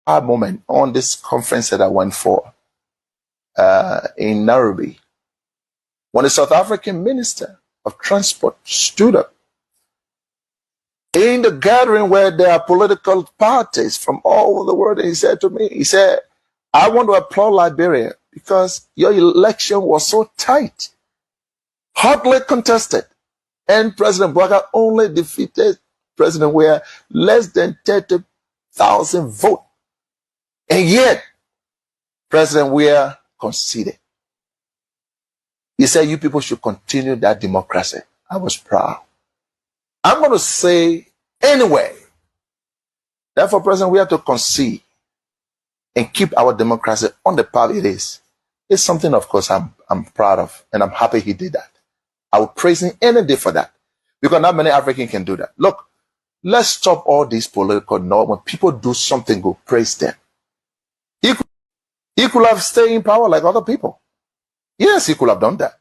moment on this conference that I went for in Nairobi, when the South African Minister of Transport stood up in the gathering where there are political parties from all over the world, and he said to me, he said, I want to applaud Liberia because your election was so tight, hotly contested, and President BOAKAI only defeated President Weah less than 30,000 votes. And yet, President Weah conceded. He said, you people should continue that democracy. I was proud. I'm going to say anyway, therefore, President, we have to concede and keep our democracy on the path it is. It's something, of course, I'm proud of, and I'm happy he did that. I would praise him any day for that, because not many Africans can do that. Look, let's stop all these political norms. When people do something good, praise them. He could have stayed in power like other people. Yes, he could have done that.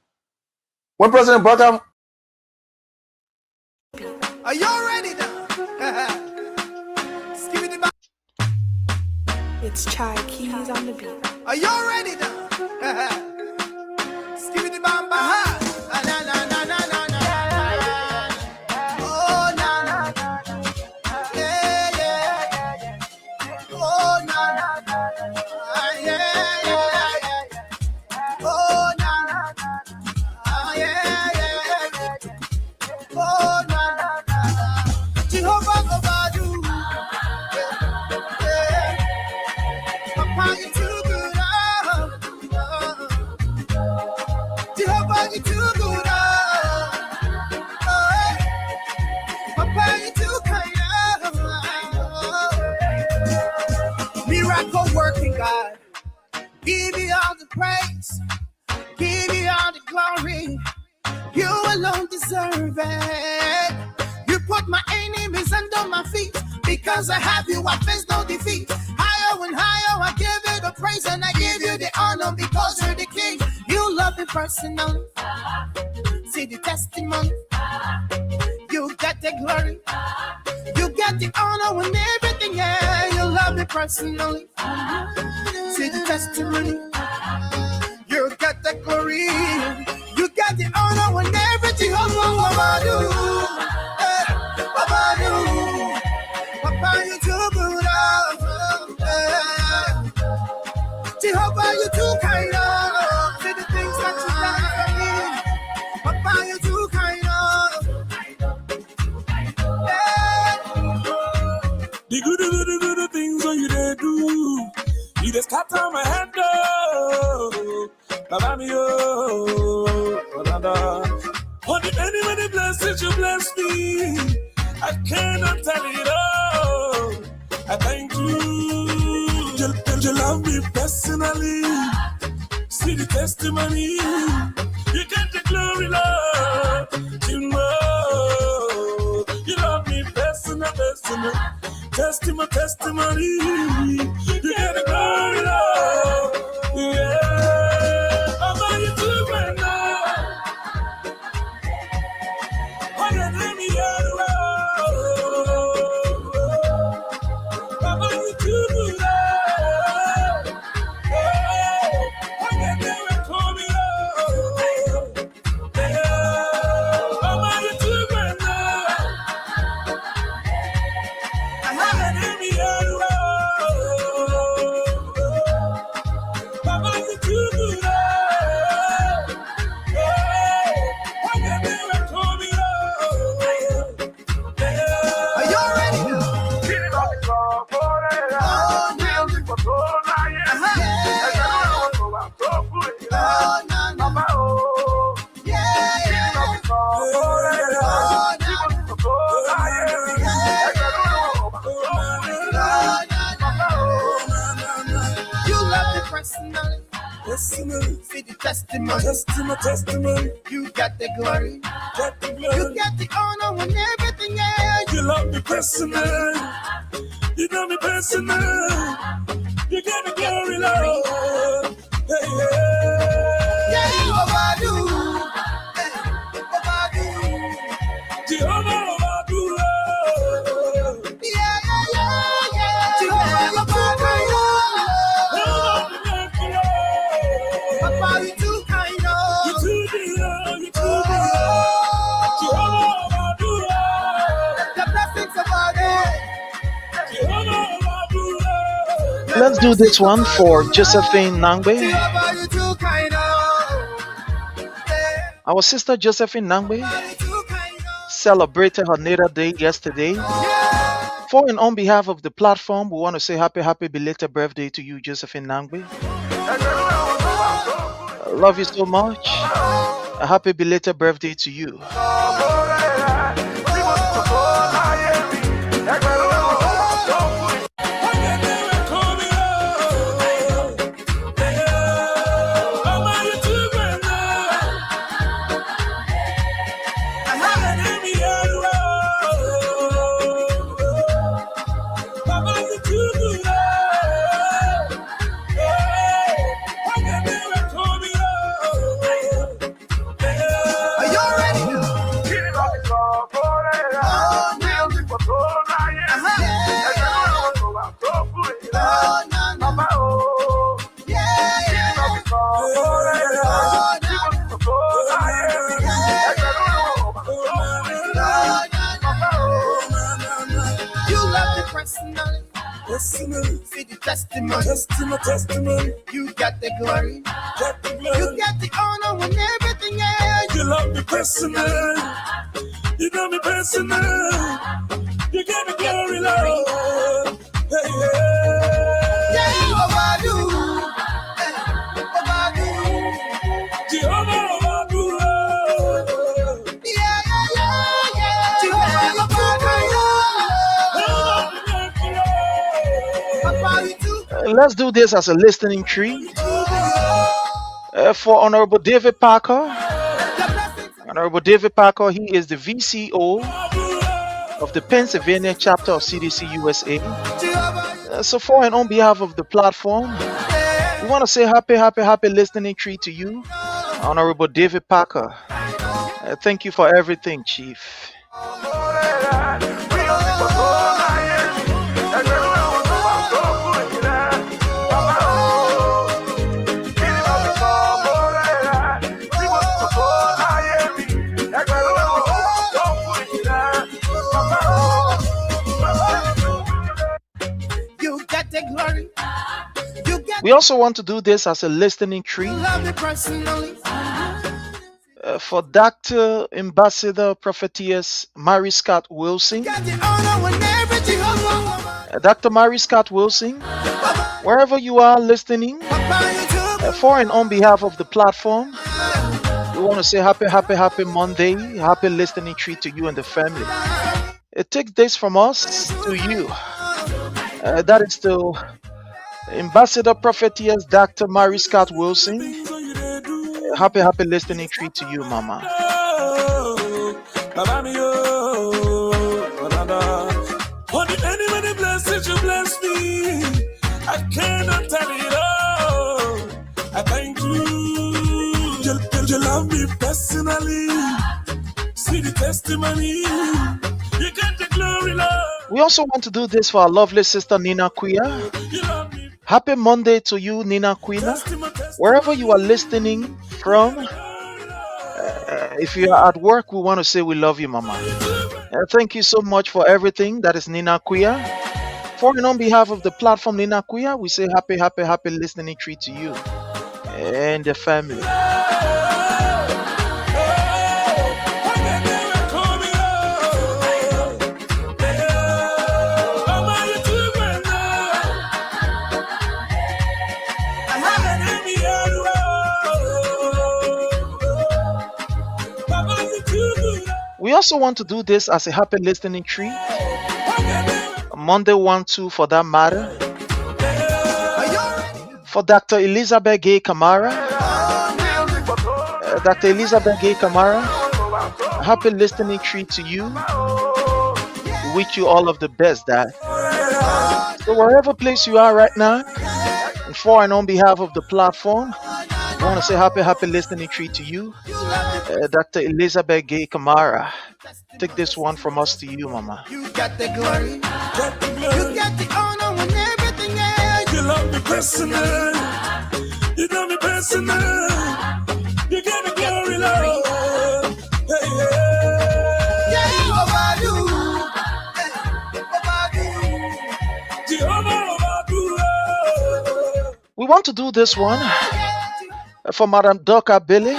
When President BOAKAI... Are you ready now? It's Chai Keys on the beat. Are you ready now? Skibidi bamba. Na na na na na na. Oh na na. Yeah yeah. Oh na na. Yeah yeah. Oh na na. Yeah yeah. Oh na na. Jehovah Obadu. Papa, you too good. Jehovah, you too good. Papa, you too kind. Miracle working God. Give you all the praise. Give you all the glory. You alone deserve it. You put my enemies under my feet. Because I have you, I face no defeat. Higher and higher, I give you the praise and I give you the honor because you're the king. You love me personally. See the testimony. You get the glory. You get the honor and everything. Yeah, you love me personally. See the testimony. You get the glory. You get the honor and everything. Oh, Papa, Papa, you too good. Jehovah, you too kind. See the things that you done for me. Papa, you too kind. The good things that you they do. You just cut on my hand. Baba me oh, the many blessings you bless me. I cannot tell it all. I thank you. You love me personally. See the testimony. You get the glory, Lord. You know. You love me personal. Testimony. You get the glory, Lord. Yeah. Baba, you do right now. Oh, you let me out. See the testimony. You got the glory. You got the honor and everything. Yeah. You love me personal. You know me personal. You get the glory, Lord. Hey, yeah. Obadu. Jehovah Obadu. Yeah. Jehovah Obadu. Let's do this one for Josephine Nangbe. Our sister Josephine Nangbe celebrated her natal day yesterday. For and on behalf of the platform, we want to say happy belated birthday to you, Josephine Nangbe. I love you so much. A happy belated birthday to you. See the testimony. You got the glory. You got the honor and everything else. You love me personal. You know me personal. You get the glory, Lord. Hey, yeah. Yeah, Obadu. Obadu. Jehovah Obadu. Yeah. Jehovah Let's do this as a listening tree for Honorable David Parker. Honorable David Parker, he is the VCO of the Pennsylvania chapter of CDC USA. So for and on behalf of the platform, we want to say happy listening tree to you, Honorable David Parker. Thank you for everything, Chief. We also want to do this as a listening tree for Dr. Ambassador Prophetess Mary Scott Wilson. Dr. Mary Scott Wilson, wherever you are listening, for and on behalf of the platform, we want to say happy Monday, happy listening tree to you and the family. It takes this from us to you. That is to Ambassador Prophetess Dr. Mary Scott Wilson. Happy listening tree to you, Mama. Anybody bless you bless me. I cannot tell it all. I thank you. You love me personally. See the testimony. You get the glory, Lord. We also want to do this for our lovely sister Nina Quia. Happy Monday to you, Nina Quina. Wherever you are listening from, if you are at work, we want to say we love you, Mama. Thank you so much for everything. That is Nina Quia. For and on behalf of the platform, Nina Quia, we say happy listening tree to you and the family. We also want to do this as a happy listening tree. Monday 1-2 for that matter. For Dr. Elizabeth Gay Kamara. Dr. Elizabeth Gay Kamara, happy listening tree to you. We wish you all of the best, Dad. So wherever place you are right now, for and on behalf of the platform, I want to say happy listening tree to you, Dr. Elizabeth Gay Kamara. Take this one from us to you, Mama. You got the glory, you got the honor and everything else. You love me personal, you know me personal. You got the glory, Lord. Hey, yeah, Obadu, Jehovah Obadu. We want to do this one for Madam Doka Billy,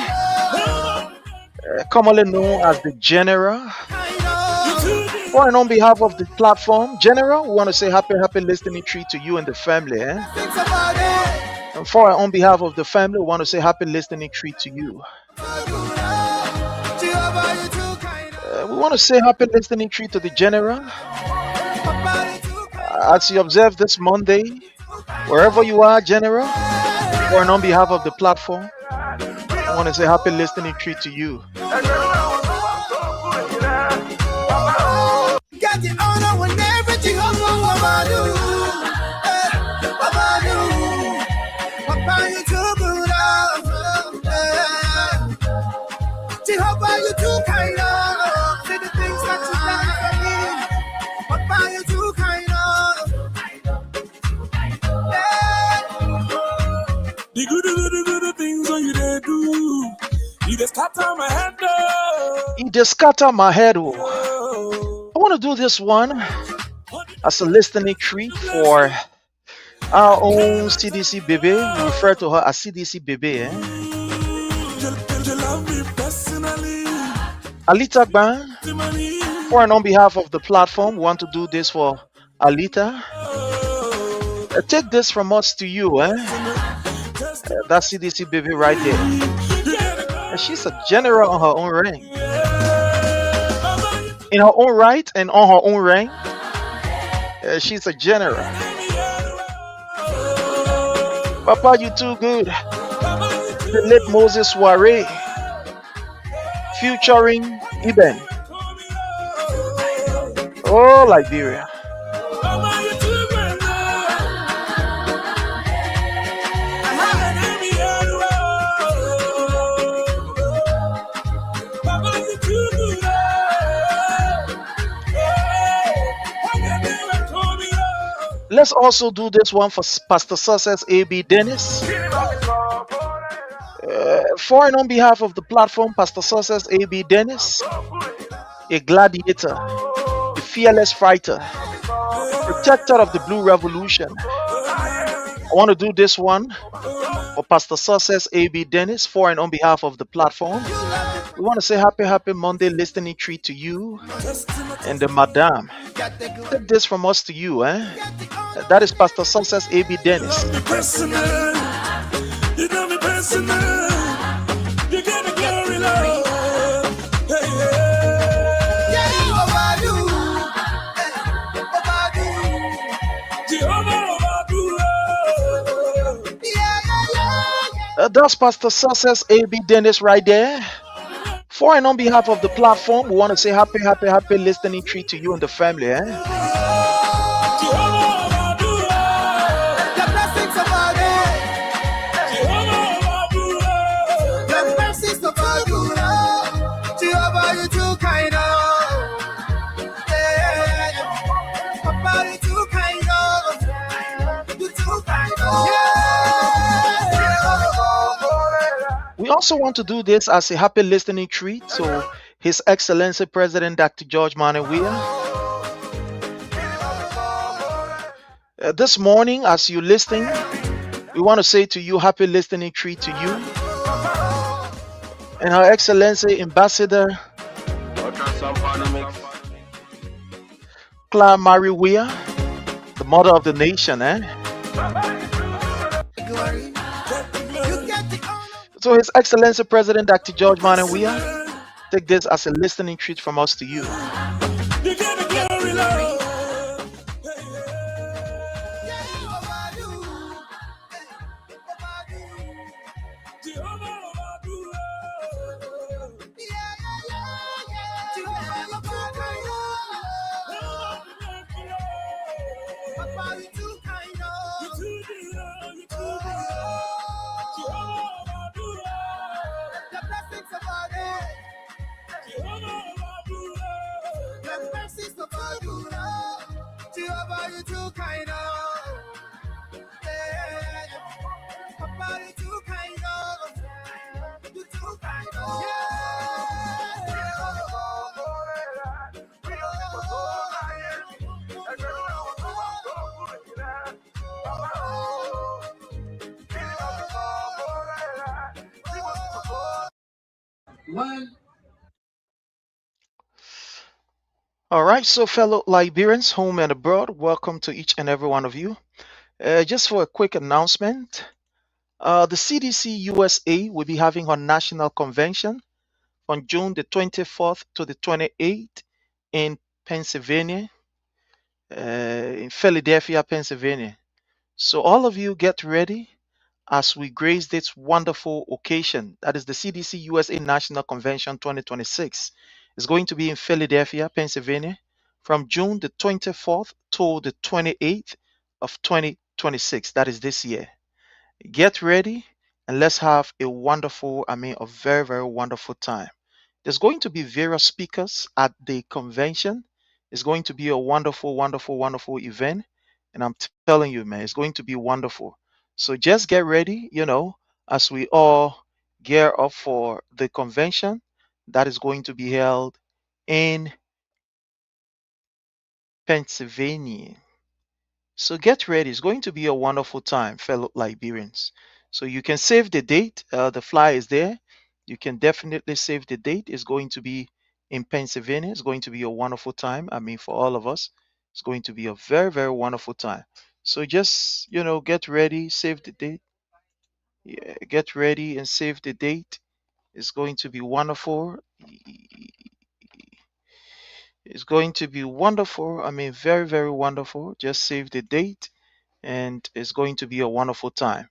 commonly known as the General. For and on behalf of the platform, General, we want to say happy listening treat to you and the family. And for and on behalf of the family, we want to say happy listening treat to you. We want to say happy listening treat to the General. As you observe this Monday, wherever you are, General, or and on behalf of the platform, I want to say happy listening treat to you. Got the honor when everything I'm Papa, you too good. Jehovah, you too kind. Say the things that you done for me. Papa, you too kind. The good things that you they do. You just scatter my head. You just scatter my head. I want to do this one as a listening treat for our own CDC baby. We refer to her as CDC baby. Alita Ban. For and on behalf of the platform, we want to do this for Alita. Take this from us to you. That's CDC baby right there. And she's a general on her own rank. In her own right and on her own rank, she's a general. Papa, you too good. The late Moses Soiree, featuring Eben. Oh, Liberia. Let's also do this one for Pastor Success A.B. Dennis. For and on behalf of the platform, Pastor Success A.B. Dennis, a gladiator, a fearless fighter, protector of the Blue Revolution. I want to do this one for Pastor Success A.B. Dennis, for and on behalf of the platform. We want to say happy Monday listening treat to you and the madam. Take this from us to you, That is Pastor Success A.B. Dennis. You know me personal. You get a glory, Lord. That's Pastor Success A.B. Dennis right there. For and on behalf of the platform, we want to say happy listening treat to you and the family, We also want to do this as a happy listening treat to His Excellency President Dr. George MANNEH. This morning, as you listening, we want to say to you, happy listening treat to you and Her Excellency Ambassador Clara Mary Weah, the mother of the nation, So His Excellency President Dr. George MANNEH, take this as a listening treat from us to you. All right, so fellow Liberians, home and abroad, welcome to each and every one of you. Just for a quick announcement, the CDC USA will be having her national convention on June the 24th to the 28th in Pennsylvania, in Philadelphia, Pennsylvania. So all of you get ready as we grace this wonderful occasion. That is the CDC USA National Convention 2026. It's going to be in Philadelphia, Pennsylvania from June the 24th to the 28th of 2026. That is this year. Get ready and let's have a wonderful, a very, very wonderful time. There's going to be various speakers at the convention. It's going to be a wonderful, wonderful, wonderful event. And I'm telling you, man, it's going to be wonderful. So just get ready, as we all gear up for the convention that is going to be held in Pennsylvania. So get ready. It's going to be a wonderful time, fellow Liberians. So you can save the date. The flyer is there. You can definitely save the date. It's going to be in Pennsylvania. It's going to be a wonderful time. For all of us, it's going to be a very, very wonderful time. So just, get ready, save the date. Yeah, get ready and save the date. It's going to be wonderful. It's going to be wonderful. Very, very wonderful. Just save the date and it's going to be a wonderful time.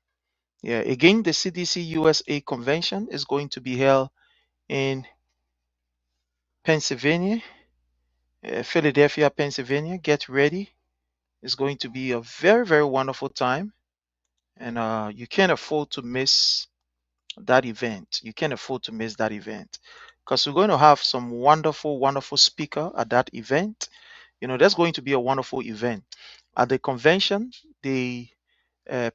Yeah, again, the CDC USA convention is going to be held in Pennsylvania, Philadelphia, Pennsylvania. Get ready. It's going to be a very, very wonderful time. And you can't afford to miss that event. You can't afford to miss that event because we're going to have some wonderful, wonderful speaker at that event. That's going to be a wonderful event. At the convention, the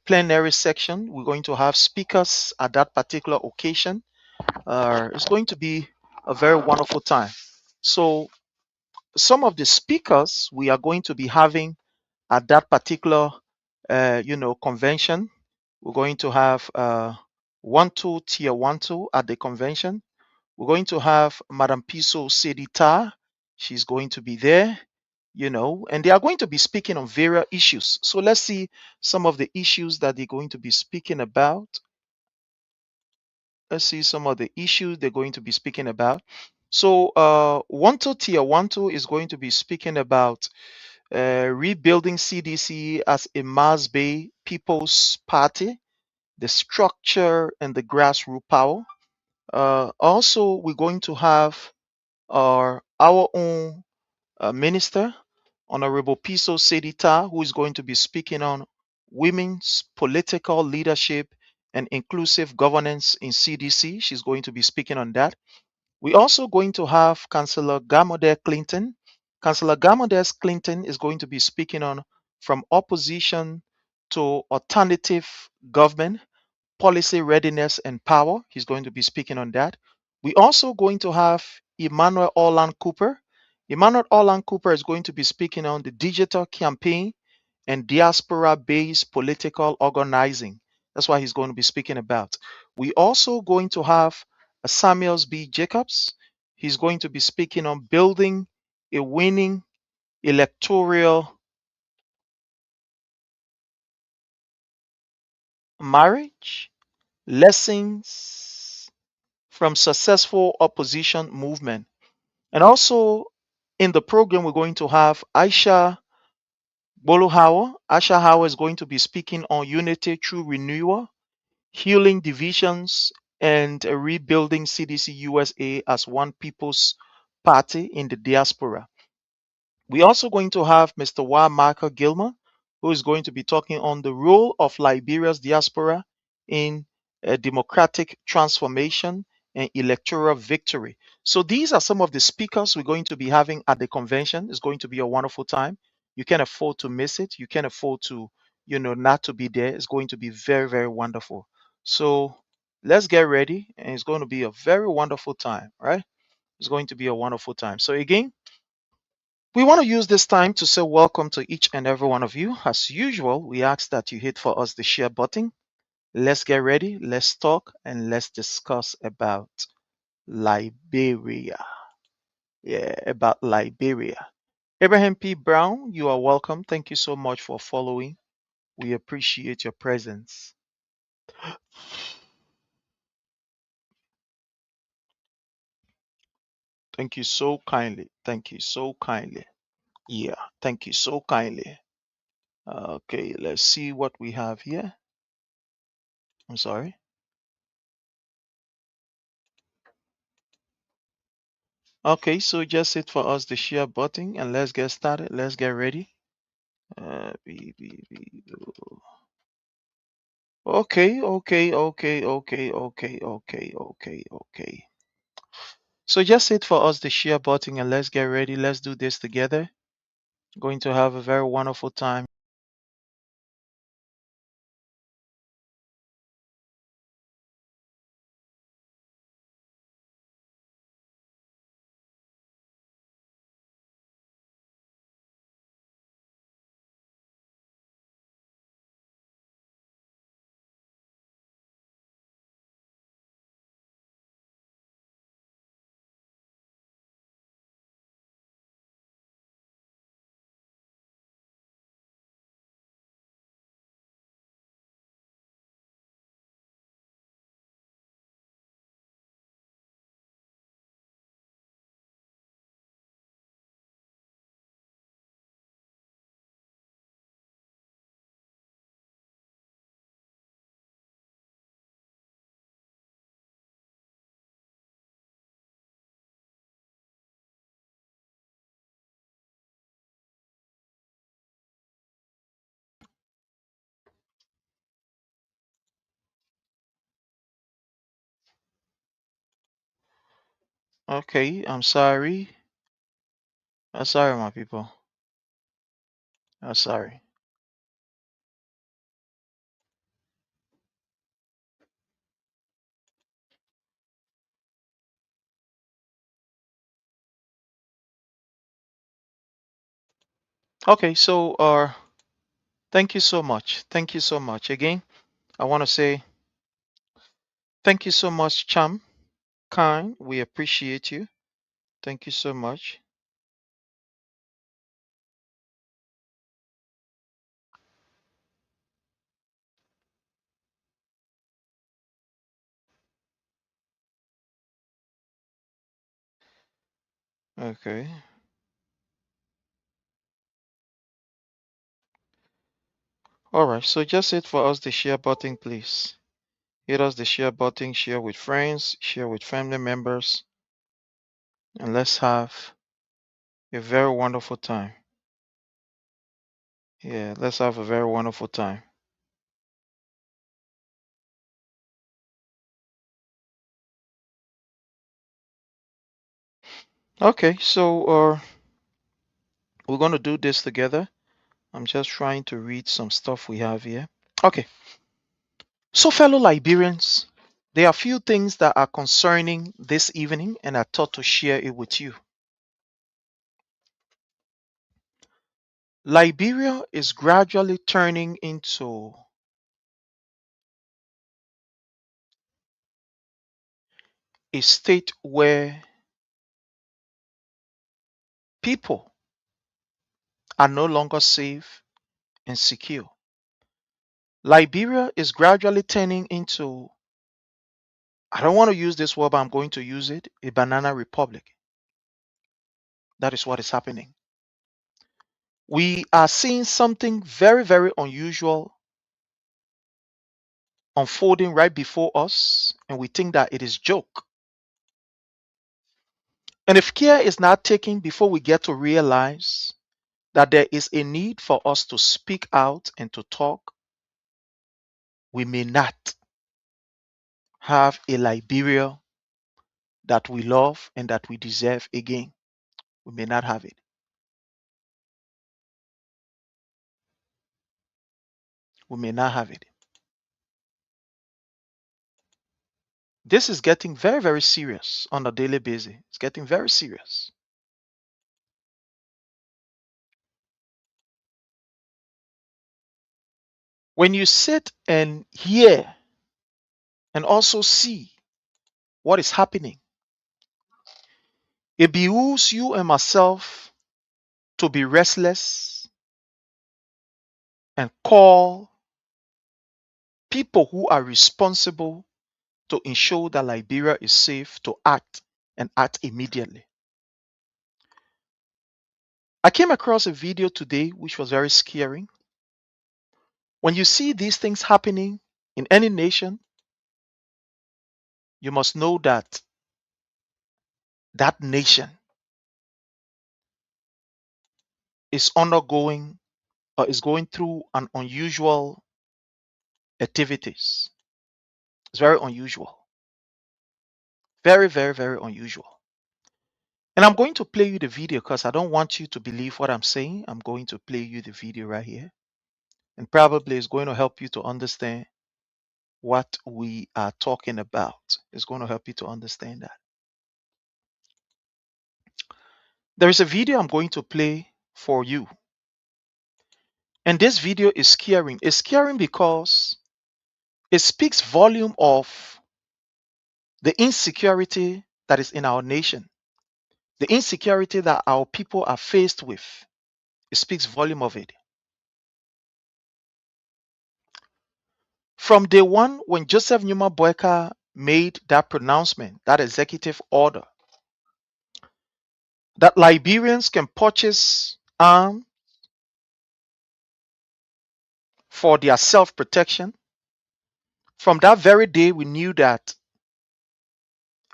plenary section, we're going to have speakers at that particular occasion. It's going to be a very wonderful time. So some of the speakers we are going to be having at that particular convention, we're going to have 1-2 tier 1-2 at the convention. We're going to have Madam Piso Sedita. She's going to be there, and they are going to be speaking on various issues. So let's see some of the issues that they're going to be speaking about. Let's see some of the issues they're going to be speaking about. So 1-2 tier 1-2 is going to be speaking about rebuilding CDC as a Mass Bay People's Party, the structure and the grassroots power. Also, we're going to have our own minister, Honorable Piso Sedita, who is going to be speaking on women's political leadership and inclusive governance in CDC. She's going to be speaking on that. We're also going to have Councillor Gamode Clinton. Councillor Gamode Clinton is going to be speaking on from opposition to alternative government, policy readiness and power. He's going to be speaking on that. We're also going to have Emmanuel Orland Cooper. Emmanuel Orland Cooper is going to be speaking on the digital campaign and diaspora-based political organizing. That's what he's going to be speaking about. We're also going to have Samuels B. Jacobs. He's going to be speaking on building a winning electoral marriage, lessons from successful opposition movement. And also in the program, we're going to have Aisha Bolohawa. Aisha Hawa is going to be speaking on unity through renewal, healing divisions, and rebuilding CDC USA as one people's party in the diaspora. We're also going to have Mr. Michael Gilmer, who is going to be talking on the role of Liberia's diaspora in democratic transformation and electoral victory. So these are some of the speakers we're going to be having at the convention. It's going to be a wonderful time. You can't afford to miss it. You can't afford to, not to be there. It's going to be very, very wonderful. So let's get ready, and it's going to be a very wonderful time, right? It's going to be a wonderful time. So again, we want to use this time to say welcome to each and every one of you. As usual, we ask that you hit for us the share button. Let's get ready, let's talk, and let's discuss about Liberia. Yeah, about Liberia. Abraham P. Brown, you are welcome. Thank you so much for following. We appreciate your presence. Thank you so kindly. Thank you so kindly. Yeah, thank you so kindly. Okay, let's see what we have here. I'm sorry. Okay, so just it for us the share button and let's get started. Let's get ready. Okay, okay, okay, okay, okay, okay, okay, okay. So just hit for us the share button and let's get ready. Let's do this together. Going to have a very wonderful time. Okay, I'm sorry. I'm sorry, my people. I'm sorry. Okay, so thank you so much. Thank you so much. Again, I want to say thank you so much, Cham. Kind. We appreciate you. Thank you so much. Okay. All right. So just hit for us the share button, please. Hit us the share button, share with friends, share with family members, and let's have a very wonderful time. Yeah, let's have a very wonderful time. Okay, so we're going to do this together. I'm just trying to read some stuff we have here. Okay, so fellow Liberians, there are a few things that are concerning this evening, and I thought to share it with you. Liberia is gradually turning into a state where people are no longer safe and secure. Liberia is gradually turning into, I don't want to use this word, but I'm going to use it, a banana republic. That is what is happening. We are seeing something very, very unusual unfolding right before us, and we think that it is joke. And if care is not taken before we get to realize that there is a need for us to speak out and to talk, we may not have a Liberia that we love and that we deserve again. We may not have it. We may not have it. This is getting very, very serious on a daily basis. It's getting very serious. When you sit and hear and also see what is happening It behooves you and myself to be restless and call people who are responsible to ensure that Liberia is safe to act and act immediately. I came across a video today which was very scary. When you see these things happening in any nation, you must know that that nation is undergoing or is going through an unusual activities. It's very unusual. Very, very, very unusual. And I'm going to play you the video because I don't want you to believe what I'm saying. I'm going to play you the video right here. And probably it's going to help you to understand what we are talking about. It's going to help you to understand that. There is a video I'm going to play for you. And this video is scaring. It's scaring because it speaks volume of the insecurity that is in our nation, the insecurity that our people are faced with. It speaks volume of it. From day one, when Joseph Numa Boakai made that pronouncement, that executive order, that Liberians can purchase arms for their self-protection, from that very day, we knew that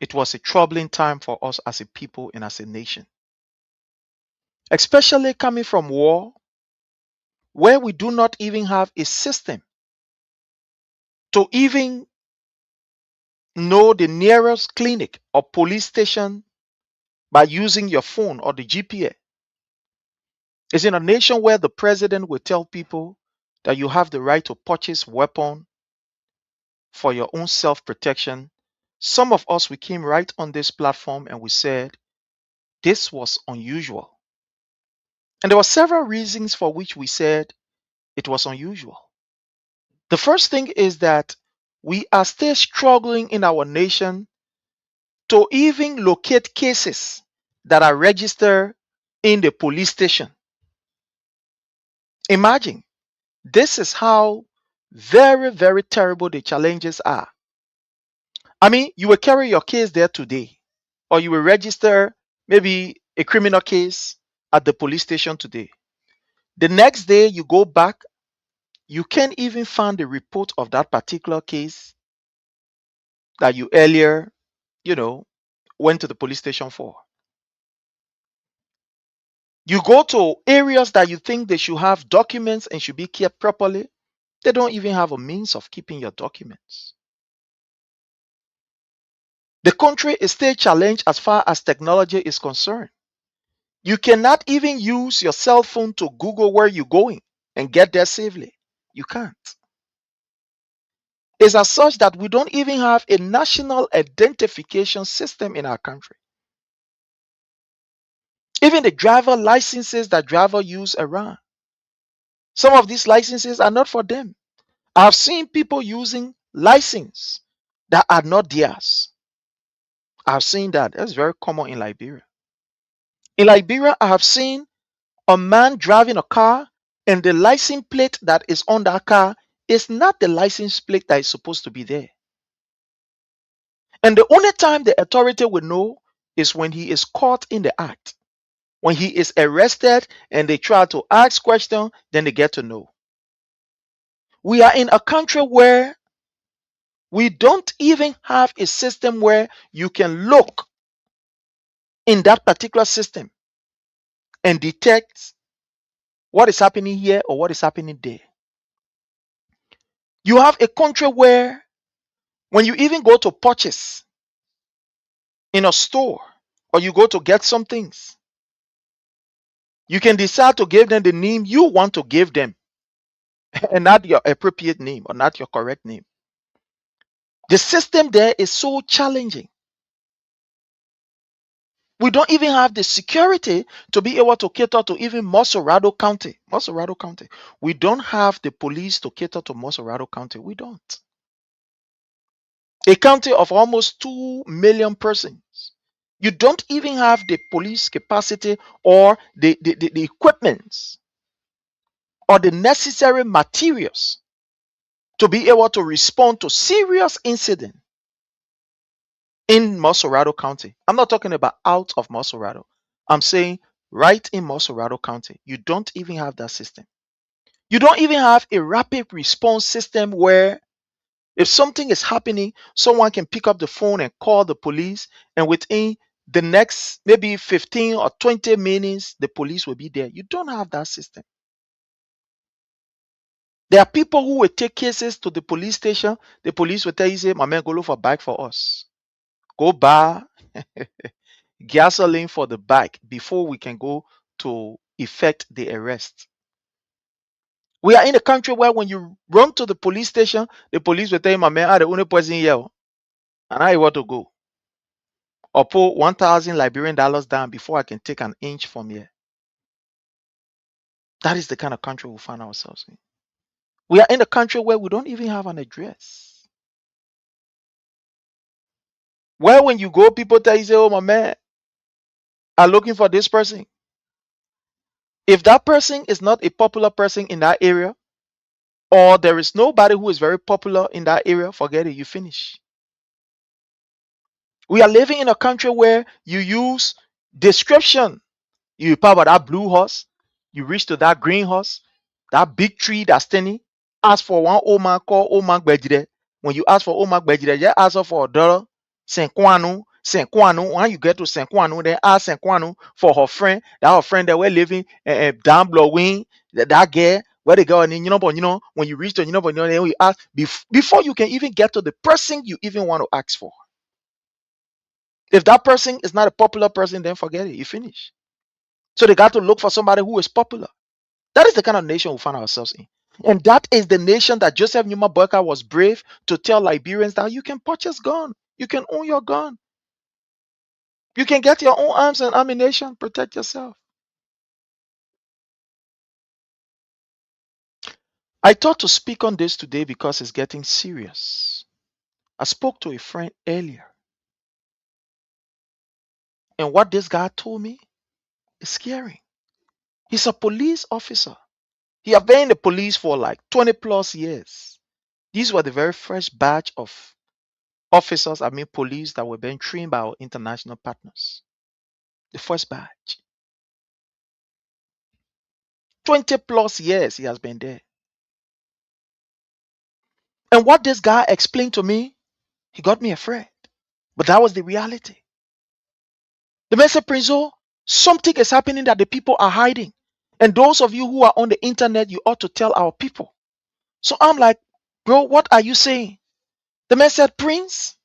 it was a troubling time for us as a people and as a nation. Especially coming from war, where we do not even have a system to even know the nearest clinic or police station by using your phone or the GPS. It's in a nation where the president will tell people that you have the right to purchase weapons for your own self-protection. Some of us, we came right on this platform and we said this was unusual. And there were several reasons for which we said it was unusual. The first thing is that we are still struggling in our nation to even locate cases that are registered in the police station. Imagine, this is how very, very terrible the challenges are. I mean, you will carry your case there today, or you will register maybe a criminal case at the police station today. The next day you go back, you can't even find the report of that particular case that you earlier, went to the police station for. You go to areas that you think they should have documents and should be kept properly. They don't even have a means of keeping your documents. The country is still challenged as far as technology is concerned. You cannot even use your cell phone to Google where you're going and get there safely. You can't. It's as such that we don't even have a national identification system in our country. Even the driver licenses that drivers use around, some of these licenses are not for them. I've seen people using licenses that are not theirs. I've seen that. That's very common in Liberia. In Liberia, I have seen a man driving a car and the license plate that is on that car is not the license plate that is supposed to be there. And the only time the authority will know is when he is caught in the act. When he is arrested and they try to ask questions, then they get to know. We are in a country where we don't even have a system where you can look in that particular system and detect what is happening here or what is happening there. You have a country where when you even go to purchase in a store or you go to get some things, you can decide to give them the name you want to give them and not your appropriate name or not your correct name. The system there is so challenging. We don't even have the security to be able to cater to even Mosorado County. Mosorado County. We don't have the police to cater to Mosorado County. We don't. A county of almost 2 million persons. You don't even have the police capacity or the equipments or the necessary materials to be able to respond to serious incident in Mosorado County. I'm not talking about out of Mosorado. I'm saying right in Mosorado County. You don't even have that system. You don't even have a rapid response system where if something is happening, someone can pick up the phone and call the police, and within the next maybe 15 or 20 minutes, the police will be there. You don't have that system. There are people who will take cases to the police station. The police will tell you, say, my man, go look for a bike for us. Go buy gasoline for the bike before we can go to effect the arrest. We are in a country where when you run to the police station, the police will tell you, my man, I'm the only person here, and I want to go. Or put 1,000 Liberian dollars down before I can take an inch from here. That is the kind of country we find ourselves in. We are in a country where we don't even have an address. Where when you go, people tell you, say, oh, my man, I'm looking for this person. If that person is not a popular person in that area, or there is nobody who is very popular in that area, forget it, you finish. We are living in a country where you use description. You power that blue horse, you reach to that green horse, that big tree that's standing. Ask for one old man called old man Gbejide. When you ask for old man Gbejide, just ask her for a dollar. Senkwanu. When you get to Senkwanu, then ask Senkwanu for her friend. That her friend that we're living down below wing. That girl, where they go, and when you reach to then you ask before you can even get to the person you even want to ask for. If that person is not a popular person, then forget it. You finish. So they got to look for somebody who is popular. That is the kind of nation we find ourselves in. And that is the nation that Joseph Numa BOAKAI was brave to tell Liberians that you can purchase gun. You can own your gun. You can get your own arms and ammunition. Protect yourself. I thought to speak on this today because it's getting serious. I spoke to a friend earlier. And what this guy told me is scary. He's a police officer. He has been in the police for like 20 plus years. These were the very first batch of officers, police that were being trained by our international partners. The first batch. 20 plus years he has been there. And what this guy explained to me, he got me afraid. But that was the reality. The man said, Prinzo, something is happening that the people are hiding. And those of you who are on the internet, you ought to tell our people. So I'm like, bro, what are you saying? The man said, Prince,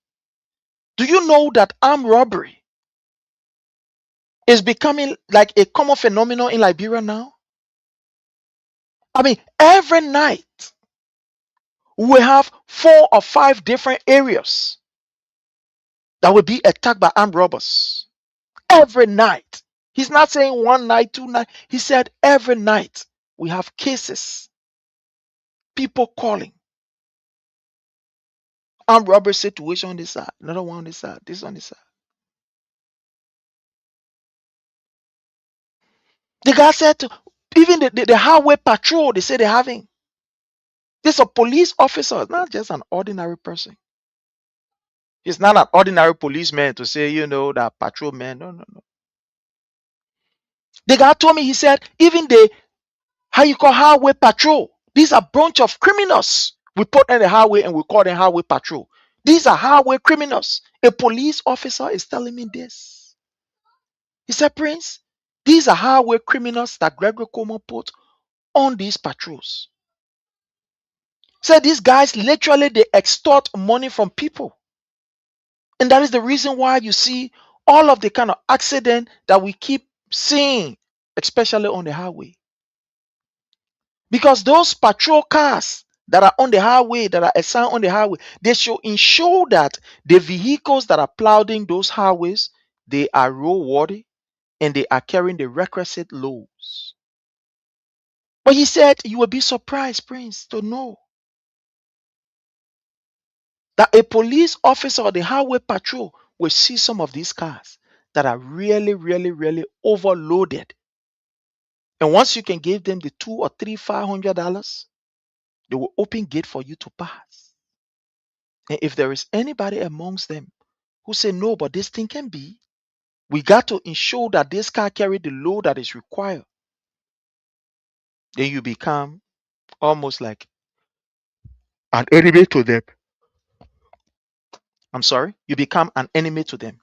do you know that armed robbery is becoming like a common phenomenon in Liberia now? Every night we have 4 or 5 different areas that will be attacked by armed robbers. Every night. He's not saying 1 night, 2 nights. He said every night we have cases. People calling. Armed robbery situation on this side, another one on this side, this on this side. The guy said even the highway patrol, they say they're having. This is a police officer, not just an ordinary person. He's not an ordinary policeman to say, that patrolman. No. The guy told me, he said, even the highway patrol, these are bunch of criminals. We put on the highway and we call them highway patrol. These are highway criminals. A police officer is telling me this. He said, Prince, these are highway criminals that Gregory Coleman put on these patrols. Said these guys literally they extort money from people. And that is the reason why you see all of the kind of accident that we keep seeing, especially on the highway. Because those patrol cars that are on the highway, that are assigned on the highway, they should ensure that the vehicles that are plowing those highways, they are roadworthy and they are carrying the requisite loads. But he said, you will be surprised, Prince, to know that a police officer or the highway patrol will see some of these cars. that are really, really, really overloaded. And once you can give them the $200 or $500, they will open gate for you to pass. And if there is anybody amongst them who say no, but this thing can be, we got to ensure that this car carry the load that is required. Then you become almost like an enemy to them. I'm sorry, you become an enemy to them.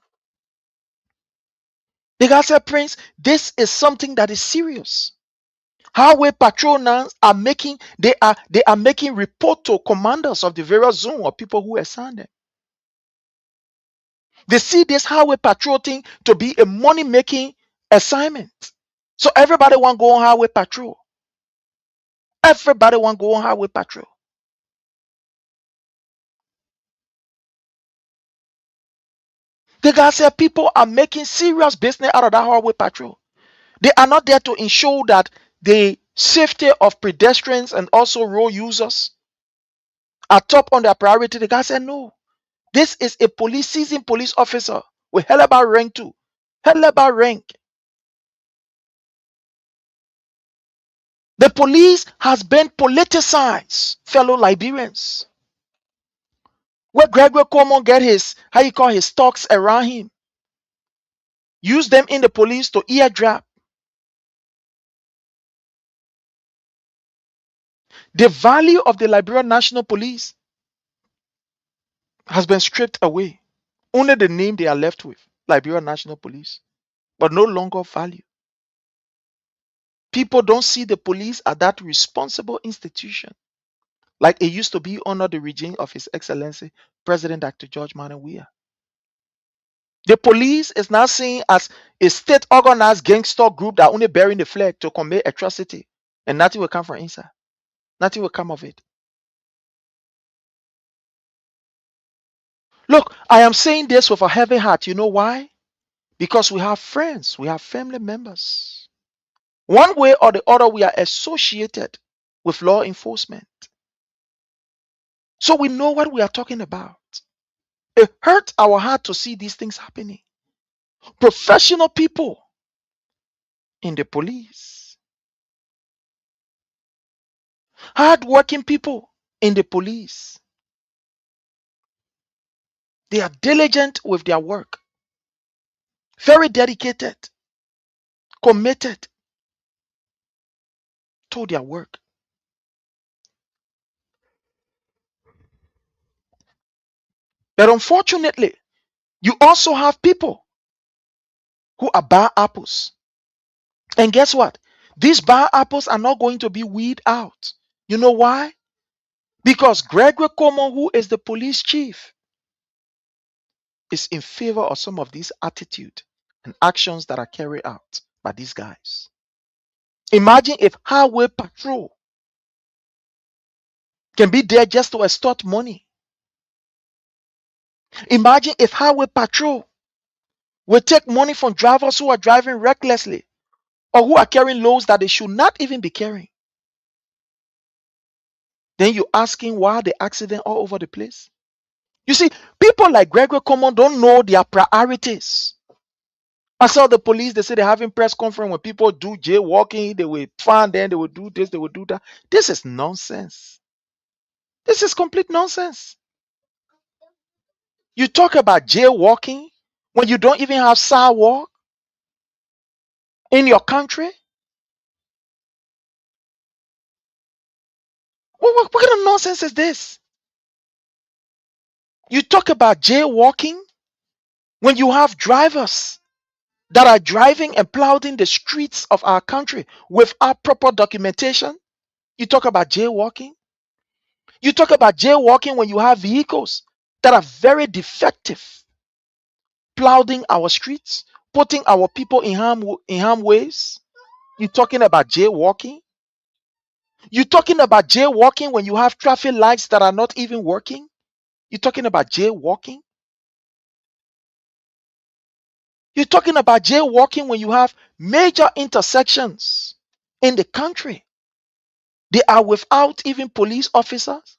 The guy said, Prince, this is something that is serious. Highway patrolmen are making making report to commanders of the various zone or people who assign them. They see this highway patrol thing to be a money making assignment. So everybody want to go on highway patrol. Everybody want to go on highway patrol. The guy said people are making serious business out of that highway patrol. They are not there to ensure that the safety of pedestrians and also road users are top on their priority. The guy said no. This is a seasoned police officer with hell about rank too. Hell about rank. The police has been politicized, fellow Liberians. Where Gregory Coleman get his, his talks around him. Use them in the police to eardrop. The value of the Liberian National Police has been stripped away. Only the name they are left with, Liberian National Police, but no longer value. People don't see the police as that responsible institution like it used to be under the regime of His Excellency President Dr. George MANNEH. The police is now seen as a state organized gangster group that only bearing the flag to commit atrocity, and nothing will come from inside. Nothing will come of it. Look, I am saying this with a heavy heart. You know why? Because we have friends, we have family members. One way or the other, we are associated with law enforcement. So we know what we are talking about. It hurts our heart to see these things happening. Professional people in the police, hardworking people in the police, they are diligent with their work, very dedicated, committed to their work. But unfortunately, you also have people who are bad apples. And guess what? These bad apples are not going to be weeded out. You know why? Because Gregory Coleman, who is the police chief, is in favor of some of these attitude and actions that are carried out by these guys. Imagine if highway patrol can be there just to extort money. Imagine if highway patrol will take money from drivers who are driving recklessly or who are carrying loads that they should not even be carrying. Then you're asking why the accident all over the place. You see, people like Gregory Coleman don't know their priorities. I saw the police, they say they're having press conference when people do jaywalking, they will find them, they will do this, they will do that. This is nonsense. This is complete nonsense. You talk about jaywalking when you don't even have sidewalk in your country? What kind of nonsense is this? You talk about jaywalking when you have drivers that are driving and plowing the streets of our country without proper documentation. You talk about jaywalking. You talk about jaywalking when you have vehicles that are very defective, plowing our streets, putting our people in harm ways. You're talking about jaywalking. You're talking about jaywalking when you have traffic lights that are not even working. You're talking about jaywalking. You're talking about jaywalking when you have major intersections in the country. They are without even police officers.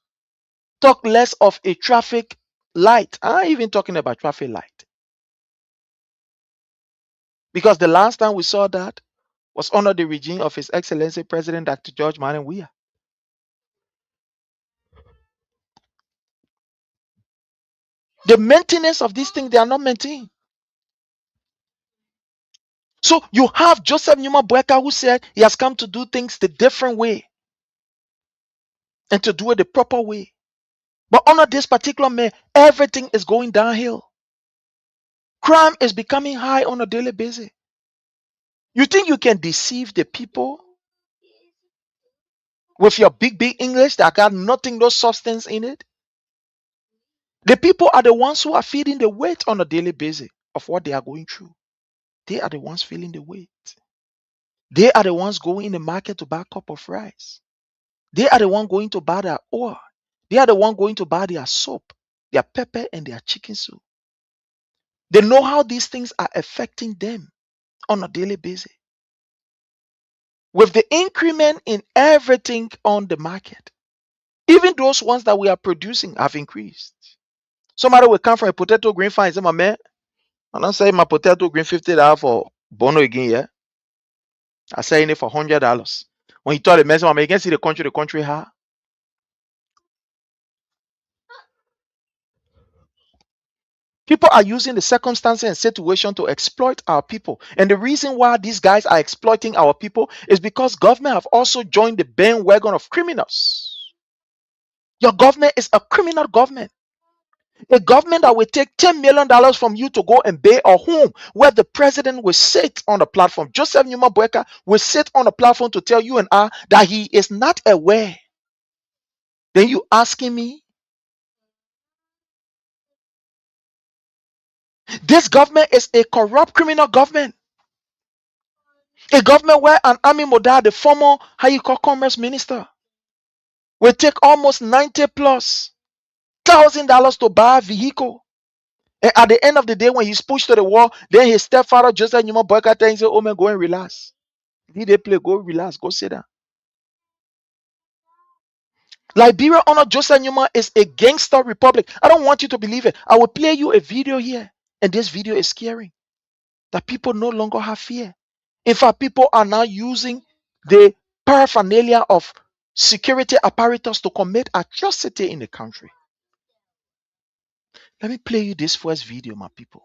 Talk less of a traffic light. I'm not even talking about traffic light. Because the last time we saw that was under the regime of His Excellency President Dr. George MANNEH. The maintenance of these things, they are not maintained. So you have Joseph Numa Boakai who said he has come to do things the different way and to do it the proper way. But under this particular man, everything is going downhill. Crime is becoming high on a daily basis. You think you can deceive the people with your big English that got nothing, no substance in it? The people are the ones who are feeling the weight on a daily basis of what they are going through. They are the ones feeling the weight. They are the ones going in the market to buy a cup of rice. They are the one going to buy their oil. They are the one going to buy their soap, their pepper, and their chicken soup. They know how these things are affecting them on a daily basis. With the increment in everything on the market, even those ones that we are producing have increased. Somebody will come from a potato green farm and say, my man, I'm not saying my potato green $50 for Bono again, yeah? I'm selling it for $100. When he told the man, you can see the country high. People are using the circumstances and situation to exploit our people. And the reason why these guys are exploiting our people is because government have also joined the bandwagon of criminals. Your government is a criminal government. A government that will take $10 million from you to go and buy a home where the president will sit on the platform. Joseph Numa Boakai will sit on the platform to tell you and I that he is not aware. Then you asking me? This government is a corrupt criminal government. A government where an Army Moda, the former commerce minister, will take almost $90,000+ to buy a vehicle. And at the end of the day, when he's pushed to the wall, then his stepfather, Joseph Numa Boakai, tells him, oh man, go and relax. Did they play? Go relax, go sit down. Liberia under Joseph Numa is a gangster republic. I don't want you to believe it. I will play you a video here. And this video is scary. That people no longer have fear. In fact, people are now using the paraphernalia of security apparatus to commit atrocity in the country. Let me play you this first video, my people.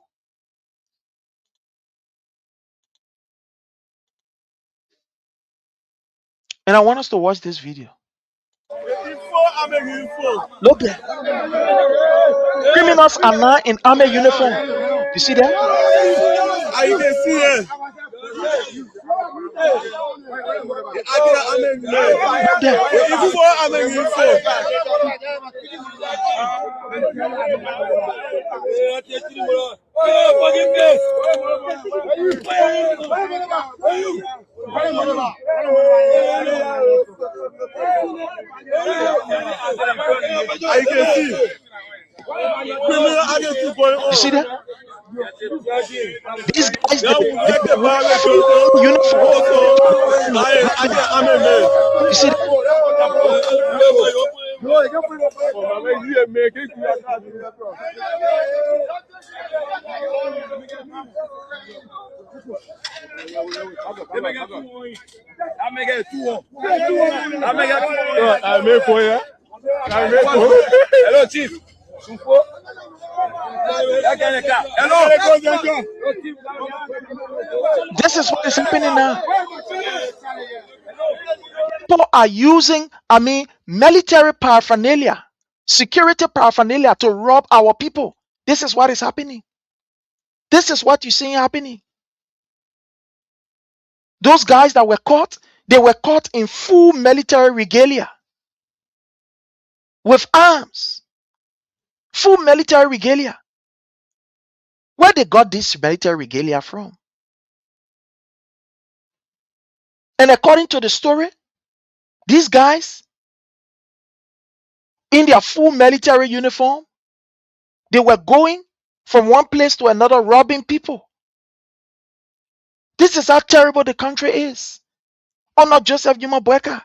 And I want us to watch this video. Look there. Criminals are now in army uniform. You see that? You can see it. You see that? These guys, they uniform. You see that? Hello, Chief. This is what is happening now. People are using, military paraphernalia, security paraphernalia to rob our people. This is what is happening. This is what you're seeing happening. Those guys that were caught, they were caught in full military regalia with arms. Full military regalia. Where they got this military regalia from? And according to the story, these guys in their full military uniform, they were going from one place to another robbing people. This is how terrible the country is. Under Joseph Numa Boakai.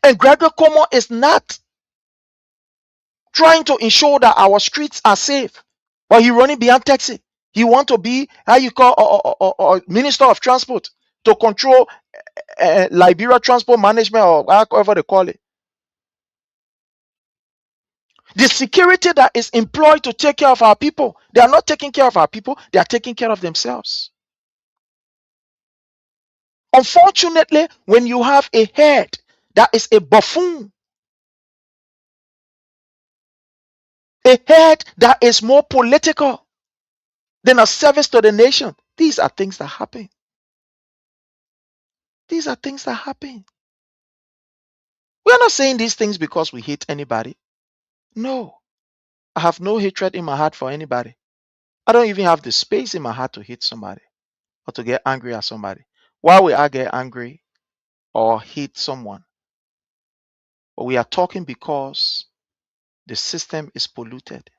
And Gregory Como is not trying to ensure that our streets are safe, but he's running behind taxi. He want to be how you call or Minister of Transport to control Liberia Transport Management or however they call it. The security that is employed to take care of our people, they are not taking care of our people, they are taking care of themselves. Unfortunately, when you have a head that is a buffoon, a head that is more political than a service to the nation, these are things that happen. These are things that happen. We are not saying these things because we hate anybody. No, I have no hatred in my heart for anybody. I don't even have the space in my heart to hate somebody or to get angry at somebody. Why would I get angry or hate someone? But we are talking because the system is polluted.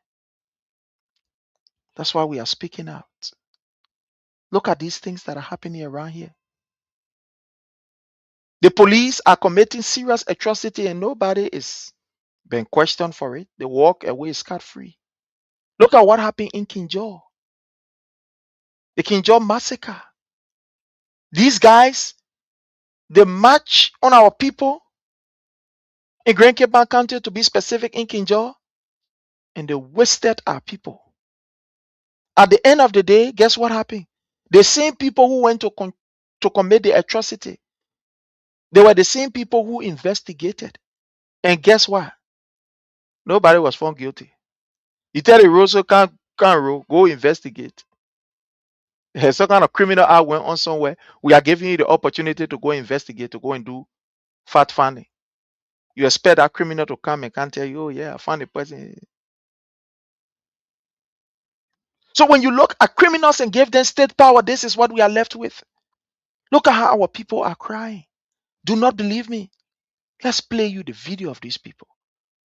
That's why we are speaking out. Look at these things that are happening around here. The police are committing serious atrocity and nobody is being questioned for it. They walk away scot-free. Look at what happened in Kinjor. The Kinjor massacre. These guys, they march on our people in Grand Cape County, to be specific, in Kinjor, and they wasted our people. At the end of the day, guess what happened? The same people who went to commit the atrocity, they were the same people who investigated. And guess what? Nobody was found guilty. You tell the Rosso can't roll, go investigate. There's some kind of criminal act went on somewhere. We are giving you the opportunity to go investigate, to go and do fact finding. You expect that criminal to come and can't tell you, oh yeah, I found the person. So when you look at criminals and give them state power, this is what we are left with. Look at how our people are crying. Do not believe me? Let's play you the video of these people.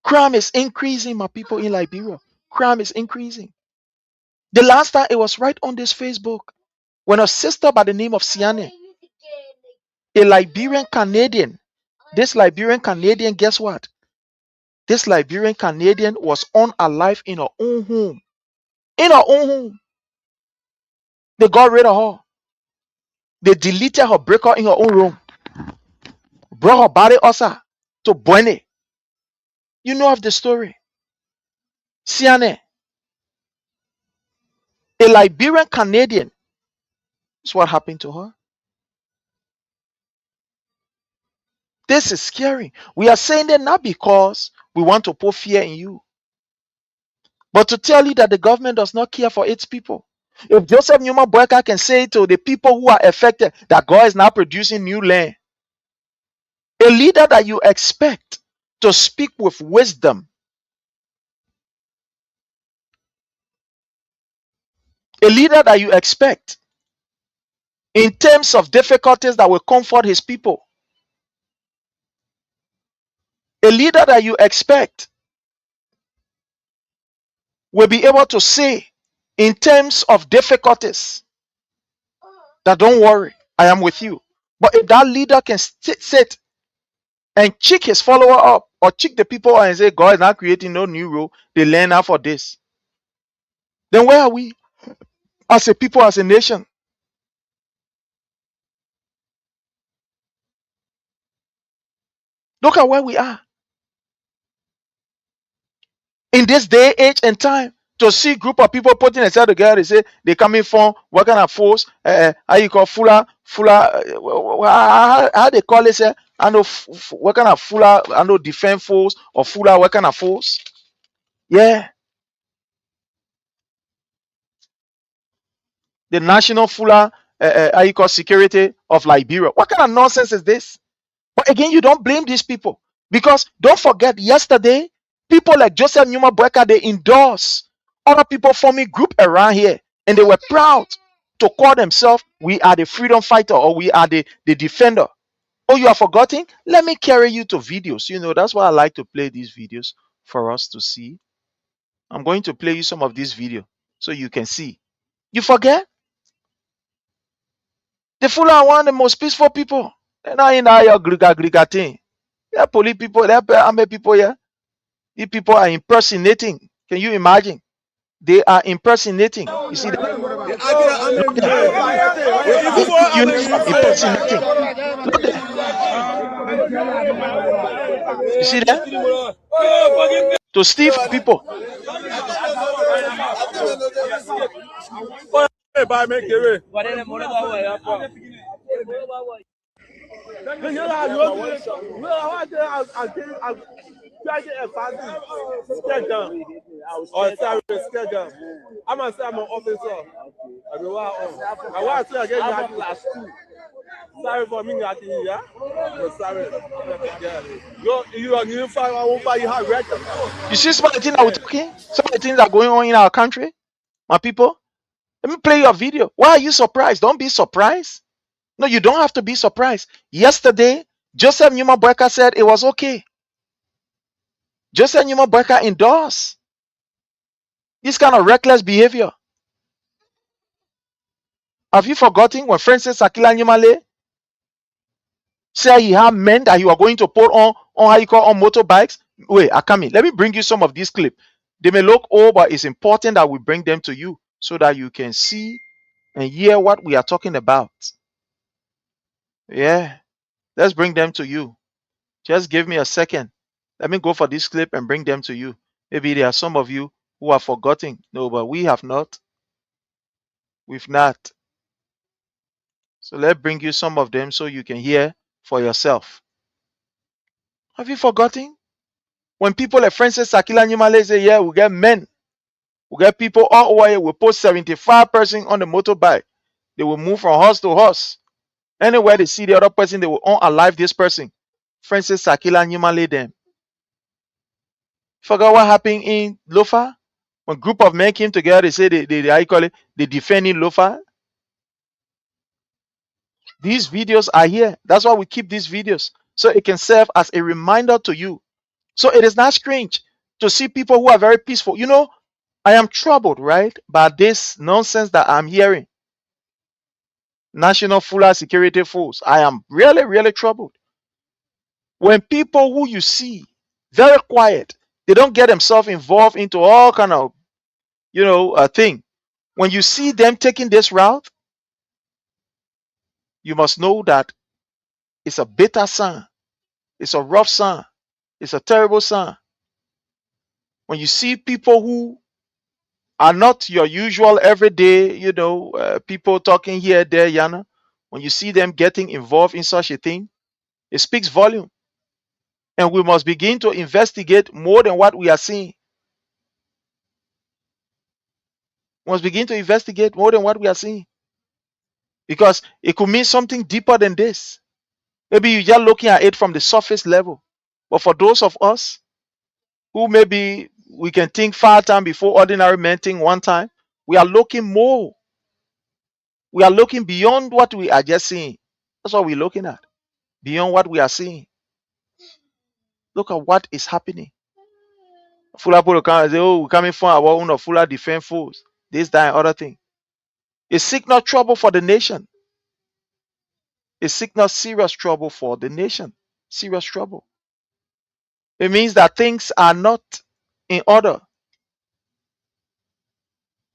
Crime is increasing, my people in Liberia. Crime is increasing. The last time it was right on this Facebook when a sister by the name of Siane, a Liberian Canadian, this Liberian Canadian, guess what? This Liberian Canadian was unalive in her own home. In her own home. They got rid of her. They deleted her, break her in her own room. Brought her body also to Buene. You know of the story. Siane, a Liberian Canadian. That's what happened to her. This is scary. We are saying that not because we want to put fear in you, but to tell you that the government does not care for its people. If Joseph Newman Boakai can say to the people who are affected that God is now producing new land, a leader that you expect to speak with wisdom, a leader that you expect in terms of difficulties that will comfort his people, a leader that you expect will be able to say in terms of difficulties that don't worry, I am with you. But if that leader can sit and check his follower up or check the people and say God is not creating no new rule, they learn out for this, then where are we as a people, as a nation? Look at where we are in this day, age, and time. To see group of people putting themselves together, they say they coming from what kind of force? How you call fuller? How they call it? Say, I know what kind of fuller? I know defense force or fuller? What kind of force? Yeah, the national fuller. How you call security of Liberia? What kind of nonsense is this? But again, you don't blame these people because don't forget, yesterday people like Joseph Newman Boakai, they endorsed other people forming group around here, and they were proud to call themselves, we are the freedom fighter, or we are the defender. Oh, you are forgetting? Let me carry you to videos. You know, that's why I like to play these videos for us to see. I'm going to play you some of these videos so you can see. You forget? The Fulani are one of the most peaceful people. They're not in your griga thing. There are police people, there are army people here. These people are impersonating. Can you imagine? They are impersonating. You see that? In uniform, impersonating. Look there. You see that? To steal from people. I'm an officer. Sorry for me, yeah. Sorry. You find I won't buy you hard record. You see some of the things that we're talking? Some of the things that are going on in our country, my people. Let me play your video. Why are you surprised? Don't be surprised. No, you don't have to be surprised. Yesterday, Joseph Numa Boyka said it was okay. Joseph Numa Boyka endorsed this kind of reckless behavior. Have you forgotten when Francis Akila Nyumale said he had men that he was going to put on how you call on motorbikes? Wait, Akami, let me bring you some of these clips. They may look old, but it's important that we bring them to you so that you can see and hear what we are talking about. Yeah, let's bring them to you. Just give me a second. Let me go for this clip and bring them to you. Maybe there are some of you who have forgotten. No, but we have not. We've not. So let's bring you some of them so you can hear for yourself. Have you forgotten? When people like Francis Akila Nyumale say, yeah, we get men. We get people all over here. We put 75 person on the motorbike. They will move from horse to horse. Anywhere they see the other person, they will unalive this person. Francis Akila Nyumale them. Forgot what happened in Lofa? When a group of men came together, they say how you call it, they defending Lofa. These videos are here. That's why we keep these videos. So it can serve as a reminder to you. So it is not strange to see people who are very peaceful. You know, I am troubled, right, by this nonsense that I'm hearing. National Fuller Security Force. I am really, really troubled. When people who you see very quiet, they don't get themselves involved into all kind of, thing. When you see them taking this route, you must know that it's a bitter sign. It's a rough sign. It's a terrible sign. When you see people who are not your usual everyday, people talking here, there, Yana, when you see them getting involved in such a thing, it speaks volume. And we must begin to investigate more than what we are seeing. We must begin to investigate more than what we are seeing. Because it could mean something deeper than this. Maybe you're just looking at it from the surface level. But for those of us who maybe we can think 5 times before ordinary men think 1 time, we are looking more. We are looking beyond what we are just seeing. That's what we're looking at. Beyond what we are seeing. Look at what is happening. Fuller people come and say, oh, we're coming from our own Fuller defense force. This, that, and other thing. It signal trouble for the nation. It signals serious trouble for the nation. Serious trouble. It means that things are not in order.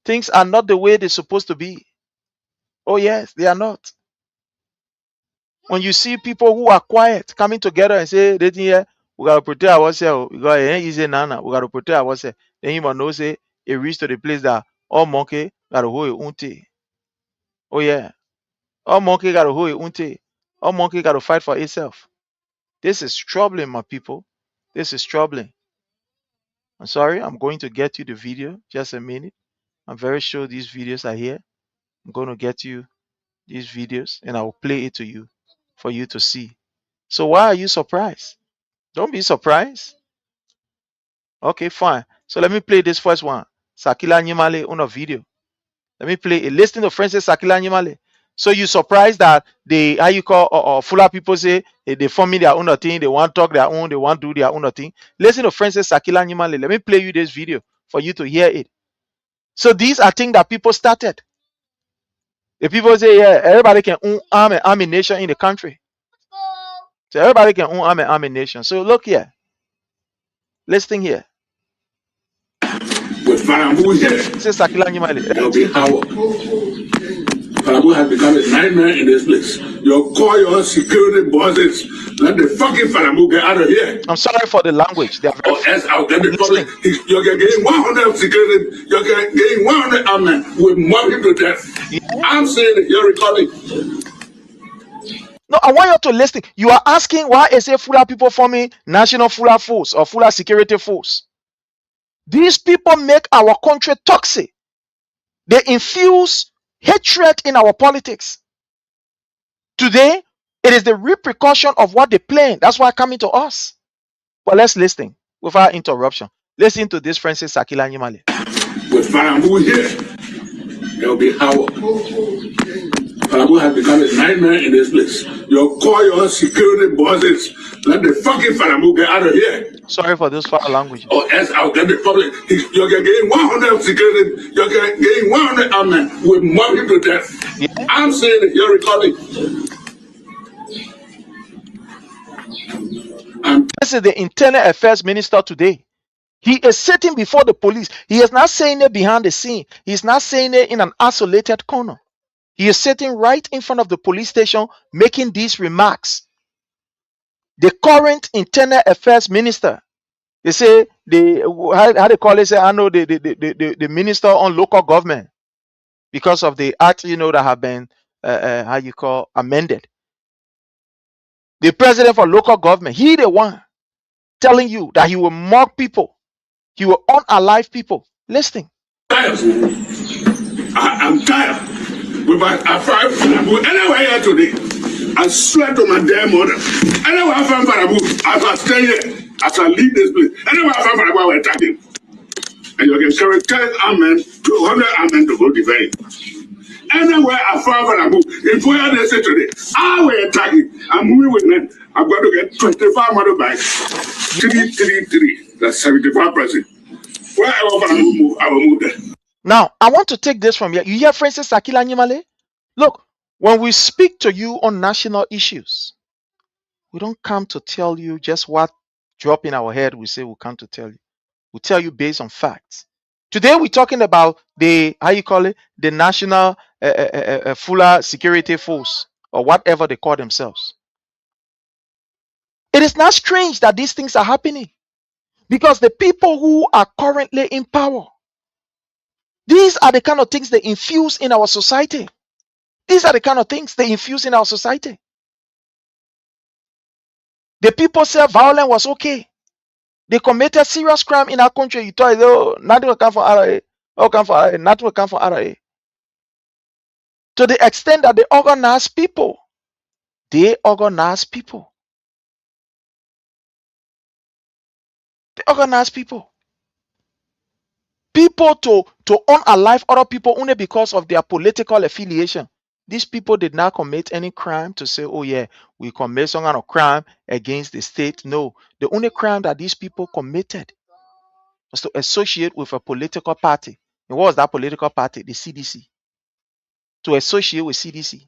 Things are not the way they're supposed to be. Oh, yes, they are not. When you see people who are quiet coming together and say, we gotta protect ourselves, we gotta protect ourselves, then you must know say it reach to the place that all monkey gotta hold it unte. Oh yeah. All monkey gotta hold it unte. All monkey gotta fight for itself. This is troubling, my people. This is troubling. I'm sorry, I'm going to get you the video. Just a minute. I'm very sure these videos are here. I'm going to get you these videos and I will play it to you for you to see. So why are you surprised? Don't be surprised. Okay, fine. So let me play this first one. Sakila Nyimale on a video. Let me play it. Listen to Francis Sakila Nyimale. So you surprised that Fuller people say they forming their own thing, they want to talk their own, they want to do their own thing. Listen to Francis Sakila Nyimale. Let me play you this video for you to hear it. So these are things that people started. The people say, yeah, everybody can own arm and ammunition in the country. So everybody can own arm and ammunition. So look here. Listen here. With Farabu here, Princess Akila Nyimale. there'll be havoc. Farabu has become a nightmare in this place. You call your security bosses. Let the fucking Farabu get out of here. I'm sorry for the language. They are very Or else I'll get the listening. public. You're getting 100 security. You're getting 100 armed. We'll mob him to death. Yeah. I'm saying it. You're recording. No, I want you to listen. You are asking why is it Fula people forming National Fula Force or Fula Security Force? These people make our country toxic. They infuse hatred in our politics. Today, it is the repercussion of what they plan. That's why coming to us. But let's listen without interruption. Listen to this Francis Akila Nyimale. With Farabu here, there'll be havoc. Farabu has become a nightmare in this place. You call your security bosses. Let the fucking Farabu get out of here. Sorry for this foul language. Or else I'll get the public. You're getting 100 security. You're getting 100 armed. We'll mob him to death. Yeah. I'm saying it. You're recording. This is the Internal Affairs Minister today. He is sitting before the police. He is not saying it behind the scene. He is not saying it in an isolated corner. He is sitting right in front of the police station making these remarks. The current Internal Affairs Minister, they say, how they call it, say, I know the Minister on Local Government, because of the act, that have been, amended. The President for Local Government, he the one telling you that he will mock people. He will unalive people. Listen. I'm tired. With my Farabu, anywhere here today, I swear to my damn mother, anywhere I find Farabu, as I stay here, as I leave this place, anywhere I find Farabu, I will attack him. And you can carry 10 amen, 200 amen to go defend him. Anywhere I find Farabu, in 4 days today, I will attack him. I'm moving with them. I'm going to get 25 motorbikes. 333. That's 75%. Wherever Farabu move, I will move there. Now, I want to take this from here. You hear Francis Akila Nyimale? Look, when we speak to you on national issues, we don't come to tell you just what drop in our head. We say we come to tell you. We tell you based on facts. Today, we're talking about the National Fula Security Force, or whatever they call themselves. It is not strange that these things are happening, because the people who are currently in power, these are the kind of things they infuse in our society. These are the kind of things they infuse in our society. The people said violence was okay. They committed serious crime in our country. You thought, oh, nothing will come from RA. Oh, come from RA. Nothing will come from RA. To the extent that they organize people. They organize people. They organize people. People to unalive other people only because of their political affiliation. These people did not commit any crime to say, oh yeah, we commit some kind of crime against the state. No, the only crime that these people committed was to associate with a political party. And what was that political party? The CDC. To associate with CDC.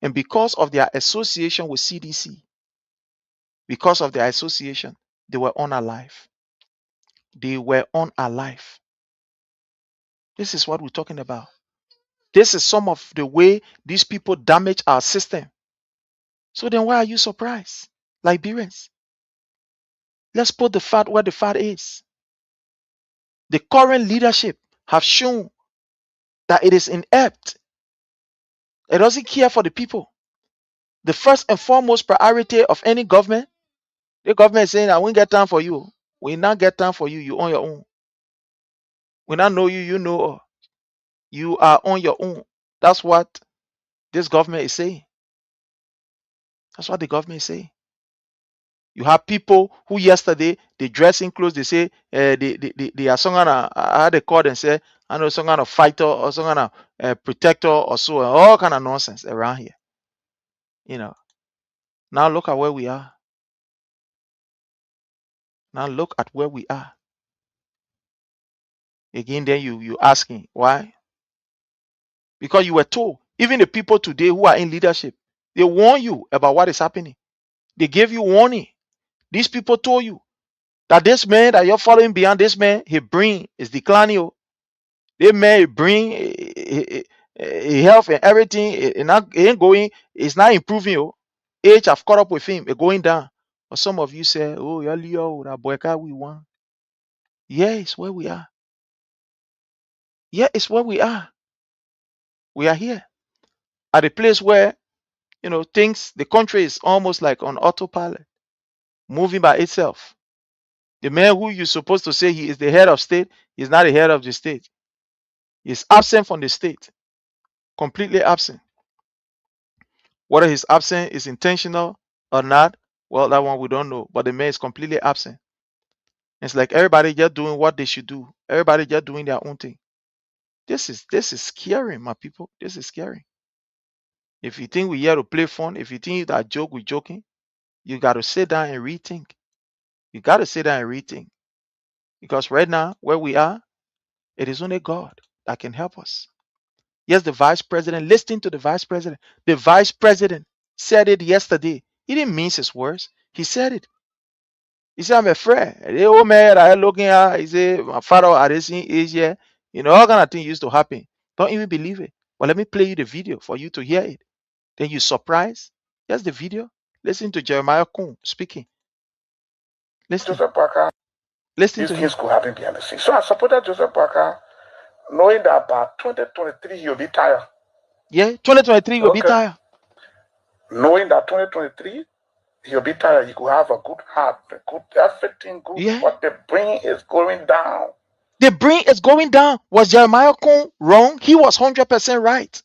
And because of their association with CDC, because of their association, they were unalive. They were unalive. This is what we're talking about. This is some of the way these people damage our system. So then why are you surprised? Liberians. Let's put the fat where the fat is. The current leadership have shown that it is inept. It doesn't care for the people. The first and foremost priority of any government, the government is saying, I won't get time for you. We not get time for you. You on your own. We not know you. You know. You are on your own. That's what this government is saying. That's what the government is saying. You have people who yesterday they dress in clothes. They say they are some kind of, how they call and say, I know, some kind of fighter or some kind of protector or so, all kind of nonsense around here. Now look at where we are. Now look at where we are. Again, then you asking why? Because you were told, even the people today who are in leadership, they warn you about what is happening. They gave you warning. These people told you That this man that you're following behind, this man, his brain is declining. Oh. This man, his brain, his health and everything, it ain't going, it's not improving. Oh. Age have caught up with him, it's going down. But some of you say, oh, yeah, Leo, that BOAKAI we want. Yeah, it's where we are. Yeah, it's where we are. We are here at a place where, things, the country is almost like on autopilot, moving by itself. The man who you're supposed to say he is the head of state is not the head of the state. He's absent from the state, completely absent. Whether his absence is intentional or not, well, that one we don't know. But the man is completely absent. It's like everybody just doing what they should do. Everybody just doing their own thing. This is scary, my people. This is scary. If you think we're here to play fun, if you think that joke we're joking, you got to sit down and rethink. You got to sit down and rethink. Because right now, where we are, it is only God that can help us. Yes, the vice president, listen to the vice president. The vice president said it yesterday. He didn't mince his words. He said it. He said, I'm afraid. The old man that I looking at, he said, my father at this age here, all kind of things used to happen. Don't even believe it. But let me play you the video for you to hear it. Then you surprise. Here's the video. Listen to Jeremiah Kuhn speaking. Listen. Joseph BOAKAI, Listen these to him. things could happen behind the scenes. So I supported Joseph BOAKAI, knowing that by 2023 he'll be tired. Yeah, 2023 will be tired. Knowing that 2023 he'll be tired, he could have a good heart, good everything good, Yeah. but the brain is going down. The brain is going down. Was Jeremiah Kuhn wrong? He was 100% right.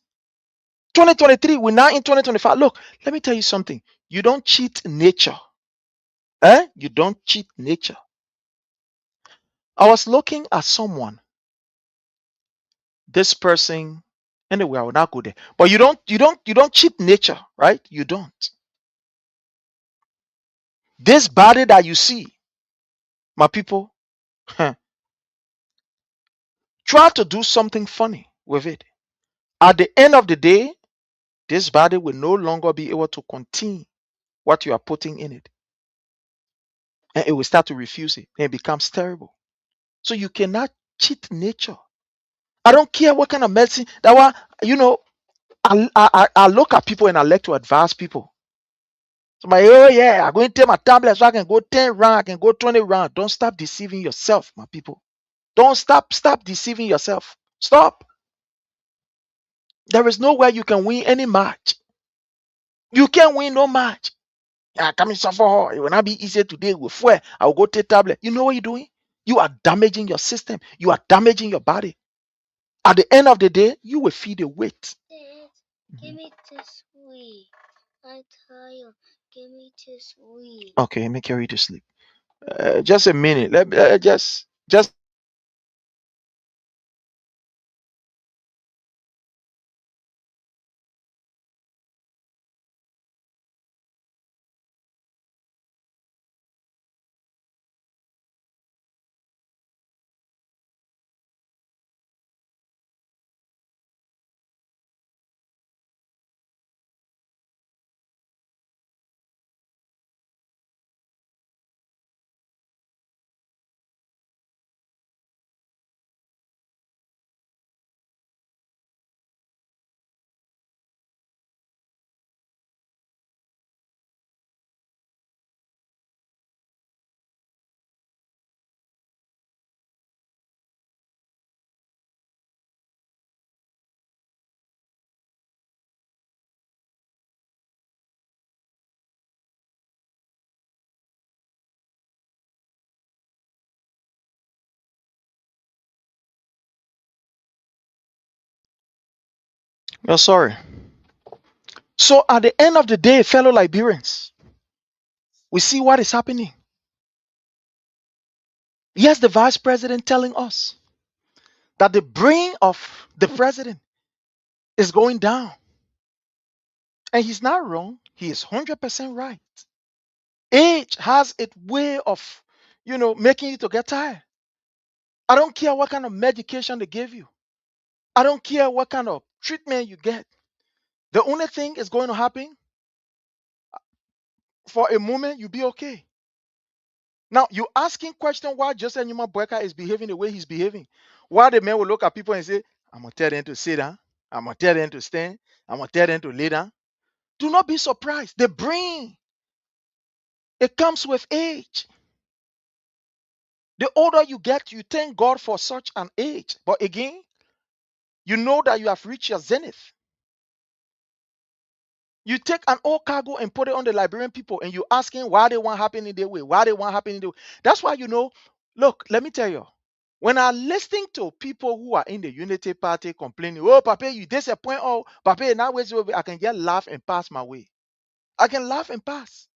2023, we're now in 2025. Look, let me tell you something. You don't cheat nature. You don't cheat nature. I was looking at someone. This person, anyway, I will not go there. But you don't cheat nature, right? You don't. This body that you see, my people, try to do something funny with it. At the end of the day, this body will no longer be able to contain what you are putting in it. And it will start to refuse it. And it becomes terrible. So you cannot cheat nature. I don't care what kind of medicine. That one, I look at people and I like to advise people. So oh yeah, I'm going to take my tablet so I can go 10 rounds, I can go 20 rounds. Don't stop deceiving yourself, my people. Don't stop deceiving yourself. Stop. There is nowhere you can win any match. You can't win no match. I come in suffer. It will not be easier today with fuel. I will go take tablet. You know what you're doing? You are damaging your system. You are damaging your body. At the end of the day, you will feel the weight. Give me this week. I'm tired. Give me this week. Okay, let me carry you to sleep. Just a minute. Just. Oh, sorry. So at the end of the day, fellow Liberians, we see what is happening. Yes, the vice president telling us that the brain of the president is going down. And he's not wrong. He is 100% right. Age has its way of, making you to get tired. I don't care what kind of medication they give you. I don't care what kind of treatment you get. The only thing is going to happen, for a moment, you'll be okay. Now, you asking question why Joseph Numa BOAKAI is behaving the way he's behaving. Why the man will look at people and say, I'm going to tell them to sit down. I'm going to tell them to stand. I'm going to tell them to lay down. Do not be surprised. The brain, it comes with age. The older you get, you thank God for such an age. But again, you know that you have reached your zenith. You take an old cargo and put it on the Liberian people, and you asking why they want happen in their way, why they want happen in their way. That's why look, let me tell you, when I listening to people who are in the Unity Party complaining, oh, Papa, you disappoint, oh, Papa, now I can just laugh and pass my way. I can laugh and pass.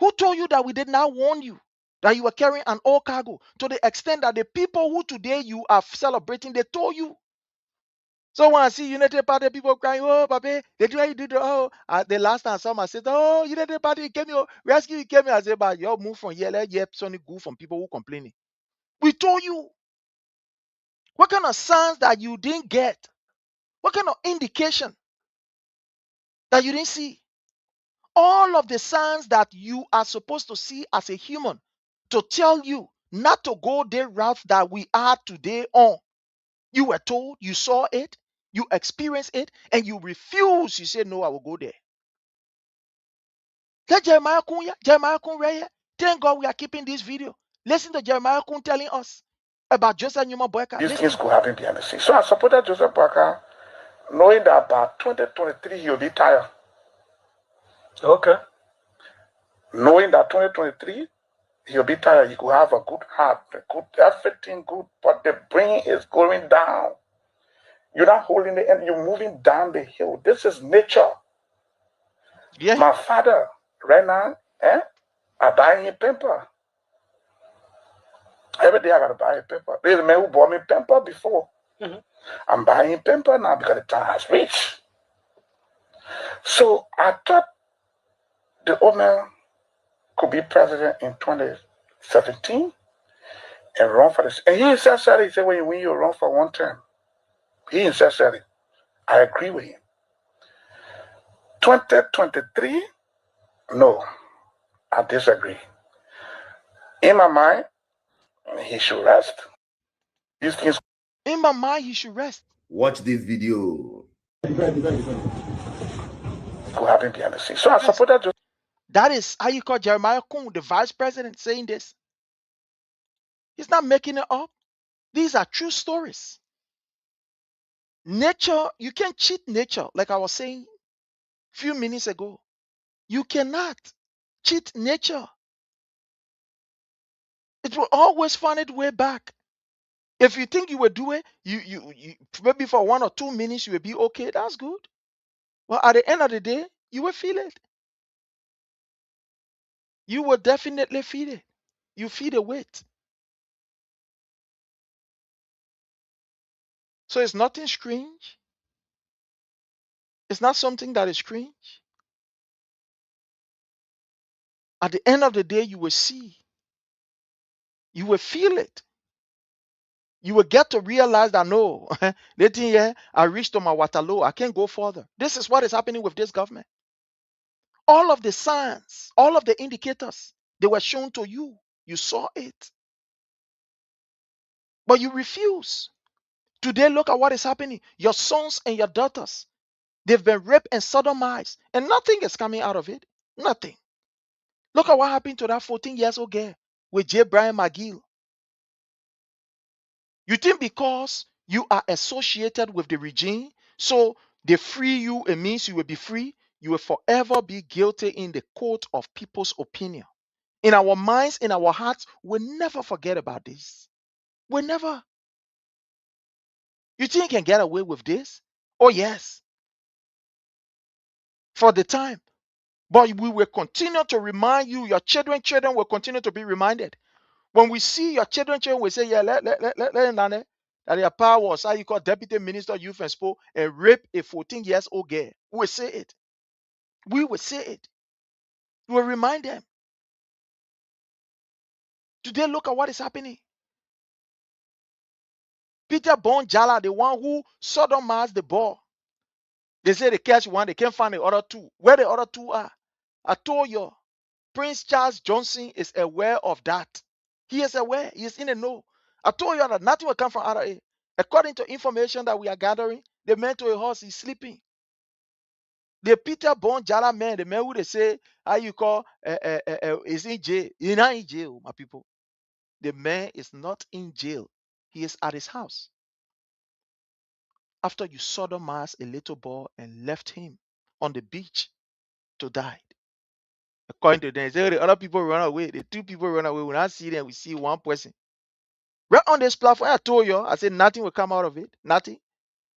Who told you that we did not warn you that you were carrying an old cargo to the extent that the people who today you are celebrating, they told you? So when I see United Party people crying, oh, Papa, they do you did the last time someone said, oh, United Party came here, rescue you came here. I said, but you move from here, let you Sonny go from people who complaining. We told you. What kind of signs that you didn't get? What kind of indication that you didn't see? All of the signs that you are supposed to see as a human to tell you not to go the route that we are today on. You were told, you saw it, you experienced it, and you refuse. You say, no, I will go there. Let Jeremiah Kun here, Jeremiah Kun right here. Thank God we are keeping this video. Listen to Jeremiah Kun telling us about Joseph Numa BOAKAI. These things could happen behind the scenes. So I supported Joseph BOAKAI, knowing that by 2023 he'll be tired. Okay. Knowing that 2023 he'll be tired, he could have a good heart, everything good, but the brain is going down. You're not holding the end, you're moving down the hill. This is nature. Yeah. My father, right now, I buy him pamper. Every day I gotta buy a pamper. There's a man who bought me pamper before. Mm-hmm. I'm buying pamper now because the time has reached. So I thought the old man could be president in 2017 and run for this. And he said, he said, when you run for one term, he said it. I agree with him. 2023, no, I disagree. In my mind, he should rest. These things. In my mind, he should rest. Watch this video. Could happen behind the scenes. So I supported. That is how you call Jeremiah Kun, the vice president, saying this. He's not making it up. These are true stories. Nature, you can't cheat nature, like I was saying a few minutes ago. You cannot cheat nature. It will always find its way back. If you think you will do it, you maybe for 1 or 2 minutes you will be okay. That's good. But at the end of the day, you will feel it. You will definitely feel it. You feel the weight. So it's nothing strange. It's not something that is strange. At the end of the day, you will see. You will feel it. You will get to realize that no, the thing here, I reached to my Waterloo. I can't go further. This is what is happening with this government. All of the signs, all of the indicators, they were shown to you. You saw it. But you refuse. Today, look at what is happening. Your sons and your daughters, they've been raped and sodomized, and nothing is coming out of it. Nothing. Look at what happened to that 14-year-old girl with J. Brian McGill. You think because you are associated with the regime, so they free you, it means you will be free, you will forever be guilty in the court of people's opinion. In our minds, in our hearts, we'll never forget about this. We'll never. You think you can get away with this? Oh, yes. For the time. But we will continue to remind you, your children will continue to be reminded. When we see your children we say, yeah, let that their power was how you call Deputy Minister Youth and Sport and rape a 14-year-old girl. We will say it. We will say it. We will remind them. Today, look at what is happening. Peter Bon Jala, the one who sodomized the ball. They say they catch one, they can't find the other two. Where the other two are? I told you. Prince Charles Johnson is aware of that. He is aware. He is in the know. I told you that nothing will come from RA. According to information that we are gathering, the man to a horse is sleeping. The Peter Bond Jala man, the man who they say, how you call, is in jail. He's not in jail, my people. The man is not in jail. He is at his house. After you sodomized a little boy and left him on the beach to die. According to them, say the other people run away. The two people run away. When I see them, we see one person. Right on this platform, I told you, I said nothing will come out of it. Nothing.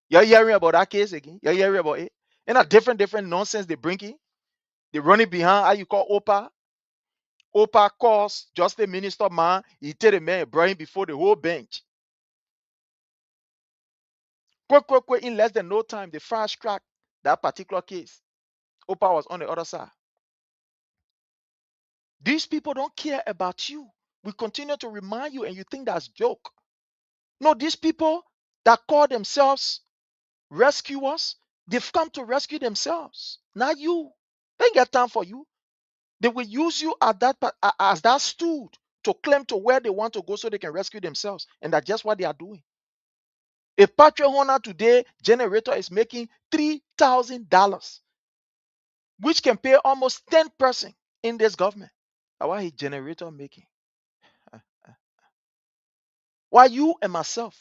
You're hearing about that case again. You're hearing about it. And a different nonsense they bring in. They running behind how you call Opa. Opa calls just the minister man. He tell the man brought him before the whole bench. Quick, in less than no time, they fast track that particular case. Opa was on the other side. These people don't care about you. We continue to remind you, and you think that's joke. No, these people that call themselves rescuers, they've come to rescue themselves. Not you. They ain't got time for you. They will use you as that stool to claim to where they want to go so they can rescue themselves. And that's just what they are doing. A petrol Honda today generator is making $3,000, which can pay almost 10% in this government. Why is generator making? Why you and myself?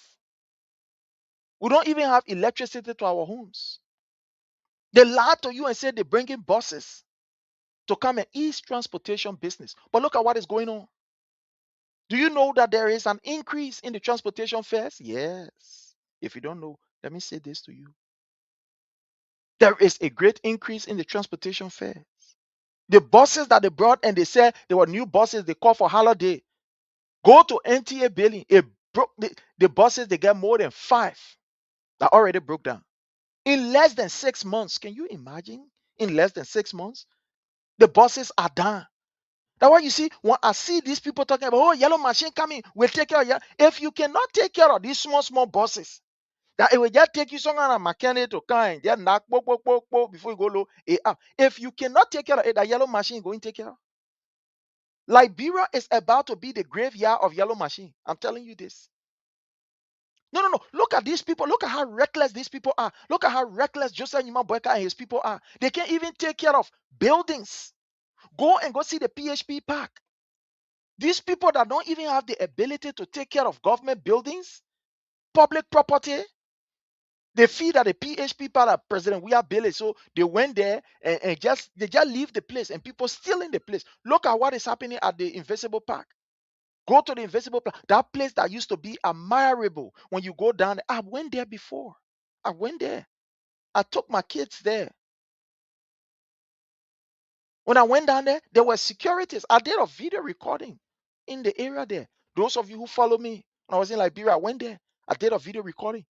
We don't even have electricity to our homes. They lie to you and say they're bringing buses to come and ease transportation business. But look at what is going on. Do you know that there is an increase in the transportation fares? Yes. If you don't know, let me say this to you. There is a great increase in the transportation fares. The buses that they brought and they said there were new buses they call for holiday. Go to NTA billing. It broke the buses, they get more than 5 that already broke down. In less than 6 months, can you imagine? In less than 6 months, the buses are down. That's why you see, when I see these people talking about, oh, yellow machine coming, we'll take care of you. If you cannot take care of these small buses, that it will just take you some kind of mechanic to come and just knock before you go low. If you cannot take care of it, that yellow machine is going to take care of. Liberia is about to be the graveyard of yellow machine. I'm telling you this. No. Look at these people. Look at how reckless these people are. Look at how reckless Joseph BOAKAI and his people are. They can't even take care of buildings. Go see the PHP park. These people that don't even have the ability to take care of government buildings, public property, they feel that the PHP park that President we are building. So they went there and they just leave the place and people still in the place. Look at what is happening at the Invisible Park. Go to the Invisible Park. That place that used to be admirable. When you go down there, I went there before. I went there. I took my kids there. When I went down there, there were securities. I did a video recording in the area there. Those of you who follow me, when I was in Liberia, I went there. I did a video recording.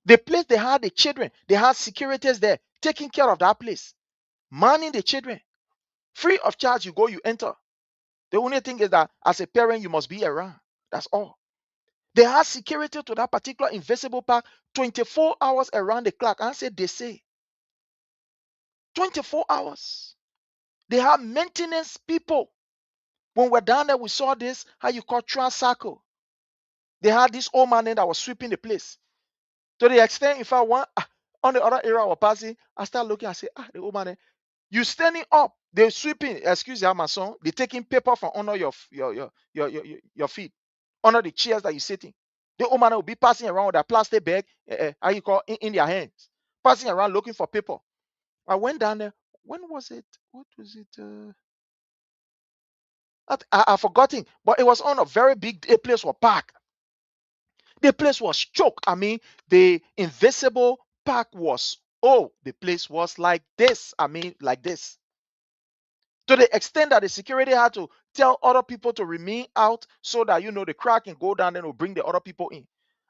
The place they had the children, they had securities there taking care of that place, manning the children. Free of charge, you go, you enter. The only thing is that as a parent, you must be around. That's all. They had security to that particular Invisible Park 24 hours around the clock. I said, they say 24 hours. They have maintenance people. When we're down there, we saw this, how you call tricycle. They had this old man that was sweeping the place. To the extent, if I want, on the other area I was passing, I start looking, I say, the old man, you standing up, they're sweeping, excuse me, my son, they're taking paper from under your feet, under the chairs that you're sitting. The old man will be passing around with a plastic bag, how you call, in their hands, passing around looking for paper. I went down there. When was it? What was it? I forgotten, but it was on a very big place for park. The place was choked. I mean, the Invisible Park was, the place was like this. I mean, like this. To the extent that the security had to tell other people to remain out so that, the crowd can go down and will bring the other people in.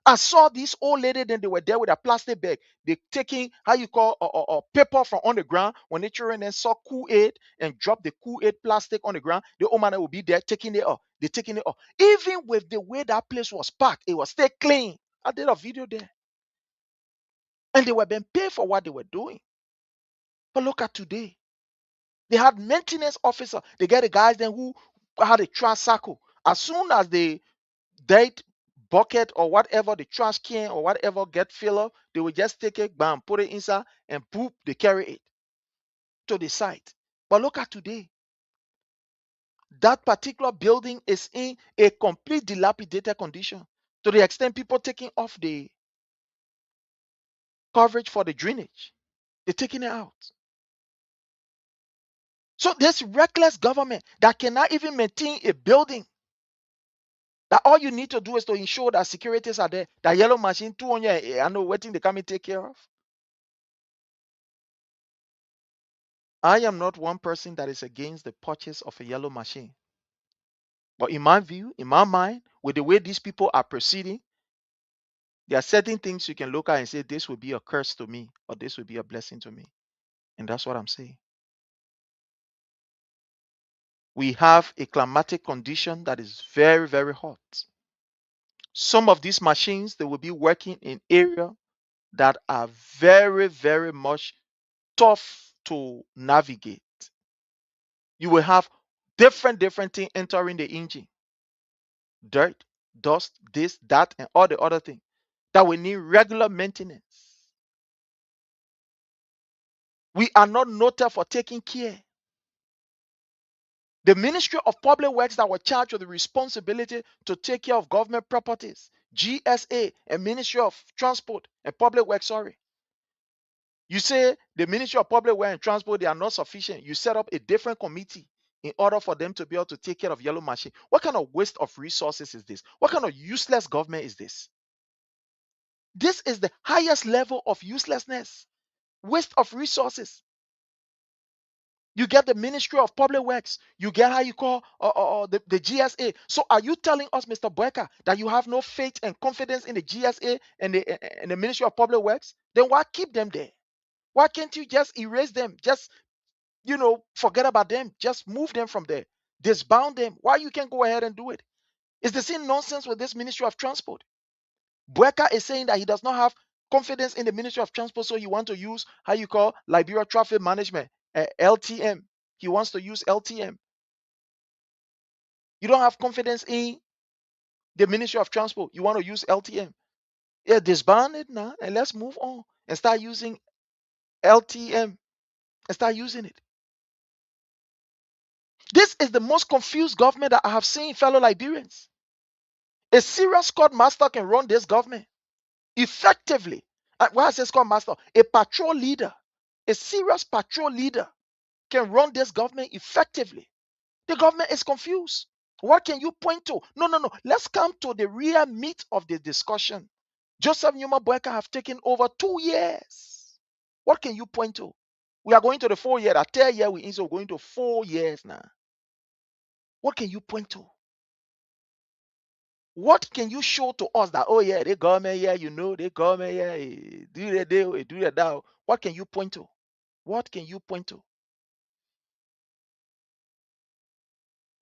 I saw this old lady, then they were there with a plastic bag. They taking, how you call, a paper from on the ground. When the children then saw Kool-Aid and dropped the Kool-Aid plastic on the ground, the old man will be there taking it off. They're taking it off. Even with the way that place was packed, it was still clean. I did a video there. And they were being paid for what they were doing. But look at today. They had maintenance officer. They get the guys then who had a trash cycle. As soon as the dead bucket or whatever, the trash can or whatever get filled up, they will just take it, bam, put it inside, and boop, they carry it to the site. But look at today. That particular building is in a complete dilapidated condition to the extent people taking off the coverage for the drainage. They're taking it out. So this reckless government that cannot even maintain a building, that all you need to do is to ensure that securities are there, that yellow machine 200, I know waiting they come and take care of. I am not one person that is against the purchase of a yellow machine. But in my view, in my mind, with the way these people are proceeding, there are certain things you can look at and say, this will be a curse to me, or this will be a blessing to me. And that's what I'm saying. We have a climatic condition that is very, very hot. Some of these machines, they will be working in areas that are very, very much tough to navigate. You will have different things entering the engine. Dirt, dust, this, that, and all the other things that will need regular maintenance. We are not noted for taking care. The Ministry of Public Works that were charged with the responsibility to take care of government properties, GSA and Ministry of Transport and Public Works, sorry. You say the Ministry of Public Works and Transport, they are not sufficient. You set up a different committee in order for them to be able to take care of yellow machine. What kind of waste of resources is this? What kind of useless government is this? This is the highest level of uselessness, waste of resources. You get the Ministry of Public Works. You get how you call the GSA. So are you telling us, Mr. BOAKAI, that you have no faith and confidence in the GSA and the Ministry of Public Works? Then why keep them there? Why can't you just erase them? Just, forget about them. Just move them from there. Disbound them. Why you can't go ahead and do it? It's the same nonsense with this Ministry of Transport. BOAKAI is saying that he does not have confidence in the Ministry of Transport, so he wants to use how you call Liberia Traffic Management, LTM. He wants to use LTM. You don't have confidence in the Ministry of Transport. You want to use LTM. Yeah, disband it now and let's move on and start using LTM and start using it. This is the most confused government that I have seen, fellow Liberians. A serious squad master can run this government effectively. Why I say squad master? A patrol leader, a serious patrol leader can run this government effectively. The government is confused. What can you point to? No. Let's come to the real meat of the discussion. Joseph Numa BOAKAI have taken over 2 years. What can you point to? We are going to the 4 year. That 3rd year we are going to 4 years now. What can you point to? What can you show to us that, oh yeah, the government, yeah, the government, yeah, do that now. What can you point to? What can you point to?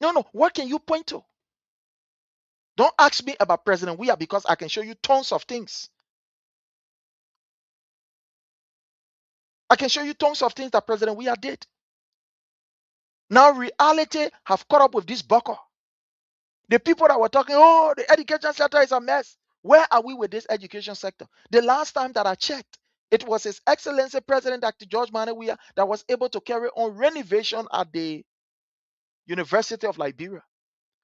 No. What can you point to? Don't ask me about President Weah because I can show you tons of things. I can show you tons of things that President Weah did. Now reality have caught up with this bucker. The people that were talking, oh, the education sector is a mess. Where are we with this education sector? The last time that I checked, it was His Excellency President Dr. George MANNEH Weah that was able to carry on renovation at the University of Liberia.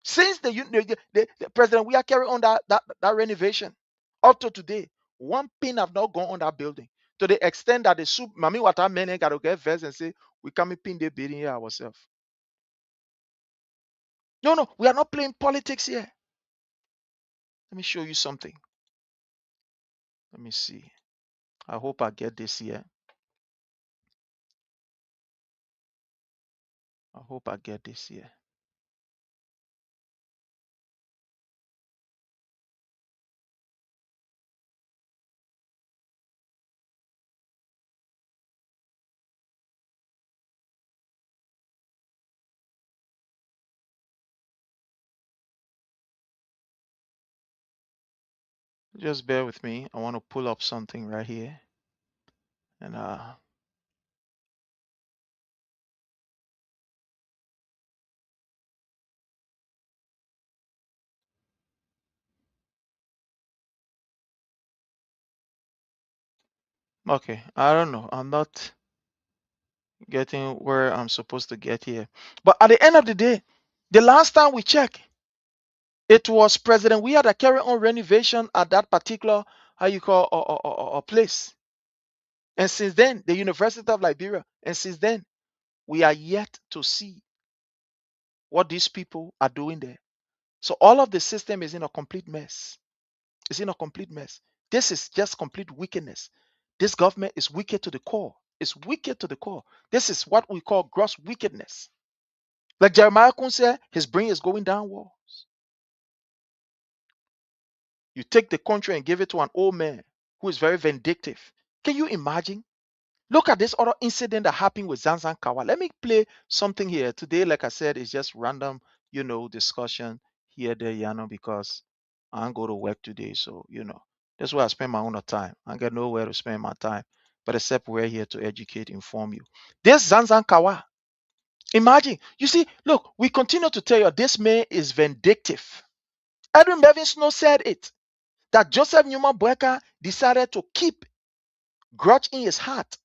Since the President Weah carried on that renovation up to today, one pin have not gone on that building. To the extent that the Mami Wata men got to get vexed and say, we can't pin the building here ourselves. No, we are not playing politics here. Let me show you something. Let me see. I hope I get this here. I hope I get this here. Just bear with me. I want to pull up something right here. And Okay, I don't know. I'm not getting where I'm supposed to get here. But at the end of the day, the last time we checked, it was President we had a carry on renovation at that particular how you call a place. And since then, the University of Liberia, and since then, we are yet to see what these people are doing there. So all of the system is in a complete mess. It's in a complete mess. This is just complete wickedness. This government is wicked to the core. It's wicked to the core. This is what we call gross wickedness. Like Jeremiah Kun said, his brain is going downwards. You take the country and give it to an old man who is very vindictive. Can you imagine? Look at this other incident that happened with Zanzan Kawa. Let me play something here. Today, like I said, it's just random, discussion here, there, because I don't go to work today. So, that's where I spend my own time. I got nowhere to spend my time, but except we're here to educate, inform you. This Zanzan Kawa, imagine, you see, look, we continue to tell you this man is vindictive. Edwin Bevin Snow said it, that Joseph Newman Boeka decided to keep grudge in his heart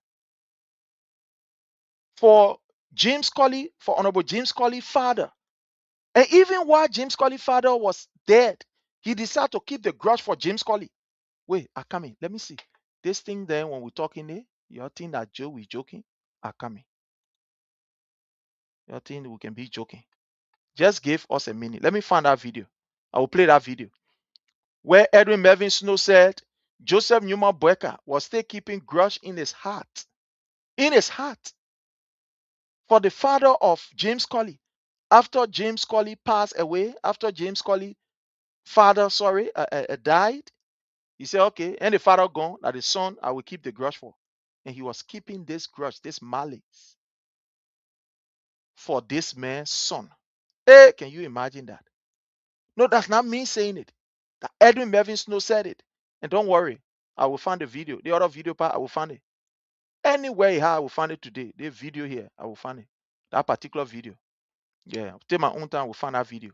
for James Colley, for Honorable James Colley's father. And even while James Colley's father was dead, he decided to keep the grudge for James Colley. Wait, I come in. Let me see. This thing there, when we're talking there, you think that Joe is joking? I come in. You think we can be joking? Just give us a minute. Let me find that video. I will play that video. Where Edwin Melvin Snow said Joseph Newman Boeka was still keeping grudge in his heart. In his heart. For the father of James Colley. After James Colley passed away, after James Colley father, died, he said, okay, and the father gone, that the son I will keep the grudge for. And he was keeping this grudge, this malice for this man's son. Hey, can you imagine that? No, that's not me saying it. That Edwin Melvin Snow said it. And don't worry, I will find the video. The other video part, I will find it. Anywhere I will find it today. The video here, I will find it. That particular video. Yeah, I'll take my own time, I will find that video.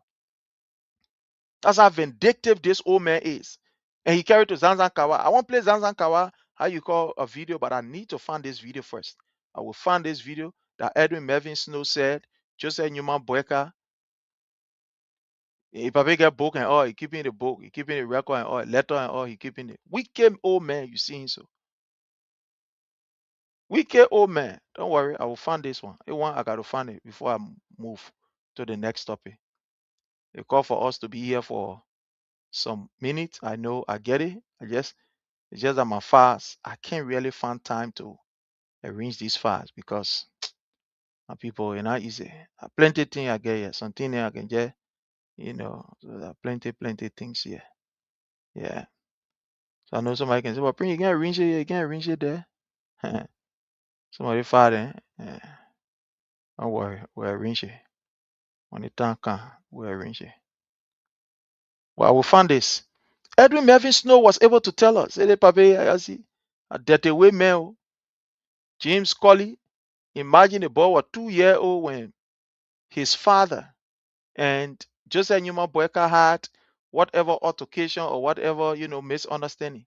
That's how vindictive this old man is. And he carried to Zanzan Kawa. I won't play Zanzan Kawa, how you call a video, but I need to find this video first. I will find this video that Edwin Melvin Snow said, Joseph Newman Boeka, if I get book and all, he keeping the book, he keeping the record and all, letter and all, he keeping it. Wicked old man, you see him so. Wicked old man. Don't worry, I will find this one. I got to find it before I move to the next topic. They call for us to be here for some minutes. I know, I get it. It's just that my fast, I can't really find time to arrange these fasts because my people are not easy. Plenty things I get here. Something I can get, so there are plenty things here. Yeah. So I know somebody can say, well, you can't arrange it here, you can't arrange it there. Somebody father, don't worry, we'll arrange it. When the time comes, we'll arrange it. Well, I will find this. Edwin Melvin Snow was able to tell us, say, Pape, I see, a dirty way male, James Colley, imagine the boy was 2-year-old when his father and Joseph Newman Boeka had whatever altercation or whatever, misunderstanding.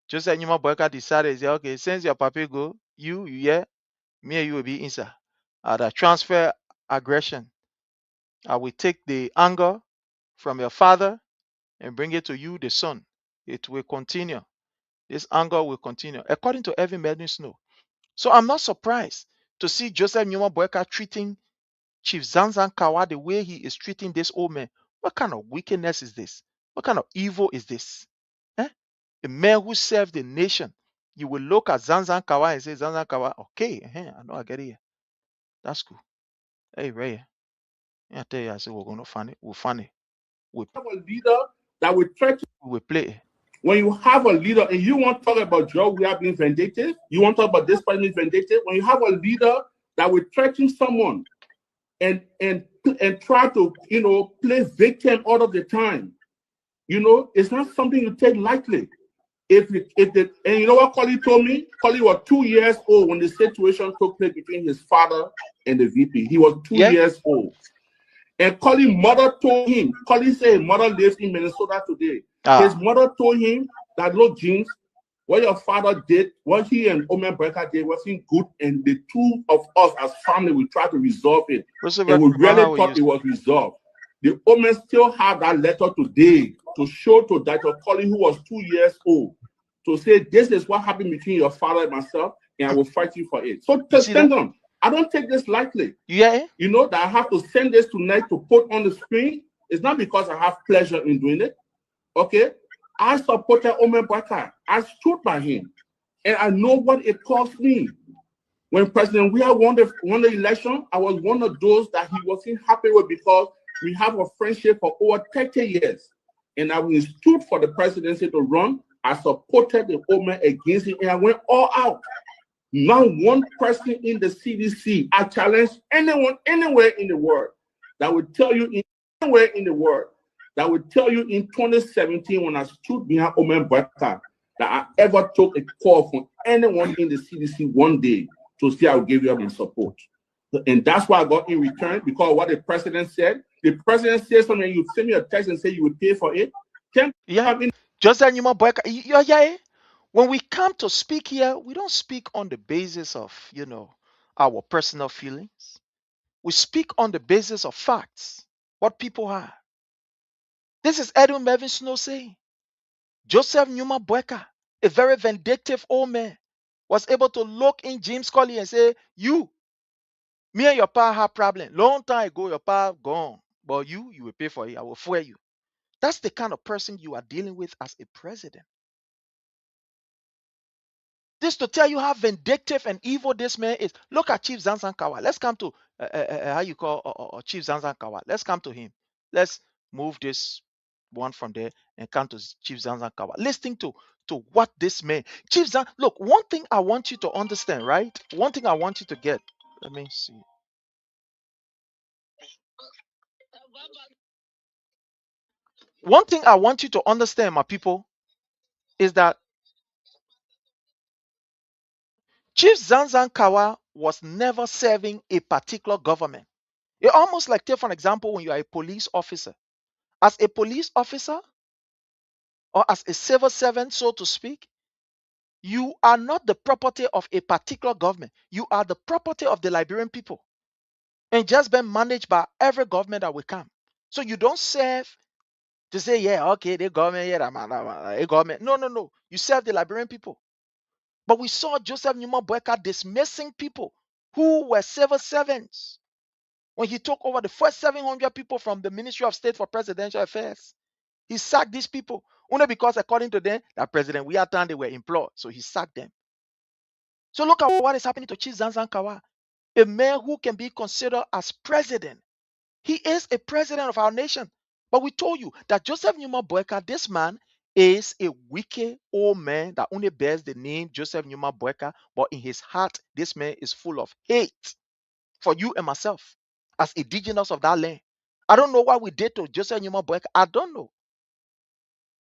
Joseph Newman Boeka decided, say, okay, since your papa go, you, me and you will be inside. The transfer aggression. I will take the anger from your father and bring it to you, the son. It will continue. This anger will continue, according to Evan Melvin Snow. So I'm not surprised to see Joseph Newman Boeka treating Chief Zanzan Kawa the way he is treating this old man. What kind of wickedness is this? What kind of evil is this? A man who served the nation. You will look at Zanzan Kawa and say, Zanzan Kawa, okay, I know I get it here. That's cool. Hey, Ray, I tell you, I said, we're going to find it. We'll find it. We have a leader that will try to. We will play it. When you have a leader and you want to talk about Joe, we have been vindictive. You want to talk about this person is vindictive. When you have a leader that will threaten someone and try to, play victim all of the time, it's not something you take lightly. And you know what Colley told me? Colley was 2 years old when the situation took place between his father and the VP. He was 2 years old. And Colley's mother told him, Colley said his mother lives in Minnesota today. His mother told him that, look, James, What your father did, what he and Omen Breaker did wasn't good, and the two of us as family, we tried to resolve it, and we really thought it was resolved. The Omen still have that letter today to show to Dr. Collins, who was 2 years old, to say, this is what happened between your father and myself, and I will fight you for it. So to stand on, I don't take this lightly. Yeah. You know that I have to send this tonight to put on the screen. It's not because I have pleasure in doing it. Okay? I supported Omen Breaker. I stood by him. And I know what it cost me. When President Weah won the election, I was one of those that he wasn't happy with because we have a friendship for over 30 years. And I stood for the presidency to run. I supported the Omen against it, and I went all out. Not one person in the CDC, I challenge anyone anywhere in the world that would tell you anywhere in the world that would tell you in 2017 when I stood behind Omen Breaker that I ever took a call from anyone in the CDC one day to say I would give you my support. And that's what I got in return, because what the president said. The president said something, you send me a text and say you would pay for it. Joseph Numa Boyka, yeah. When we come to speak here, we don't speak on the basis of, our personal feelings. We speak on the basis of facts, what people are. This is Edwin Mervyn Snow saying, Joseph Numa Boyka, a very vindictive old man, was able to look in James Colley and say, me and your pa have problem. Long time ago, your pa gone. But you will pay for it. I will fuel you. That's the kind of person you are dealing with as a president. This to tell you how vindictive and evil this man is. Look at Chief Zanzan Kawa. Let's come to how you call Chief Zanzan Kawa. Let's come to him. Let's move this one from there and come to Chief Zanzan Kawa. Listening to what this man, Chief Zan. Look, one thing I want you to understand, right? One thing I want you to get. Let me see. One thing I want you to understand, my people, is that Chief Zanzan Kawa was never serving a particular government. It's almost like, take for an example, when you are a police officer. As a police officer or as a civil servant, so to speak, you are not the property of a particular government. You are the property of the Liberian people and just been managed by every government that will come. So you don't serve to say, yeah, okay, the government, yeah, a government. No. You serve the Liberian people. But we saw Joseph Numa Boyka dismissing people who were civil servants when he took over the first 700 people from the Ministry of State for Presidential Affairs. He sacked these people only because, according to them, that President Weah they were employed. So he sacked them. So look at what is happening to Chief Zanzan Kawa, a man who can be considered as president. He is a president of our nation. But we told you that Joseph Numa Boyka, this man, is a wicked old man that only bears the name Joseph Numa Boyka, but in his heart, this man is full of hate for you and myself as indigenous of that land. I don't know what we did to Joseph Numa Boyka. I don't know.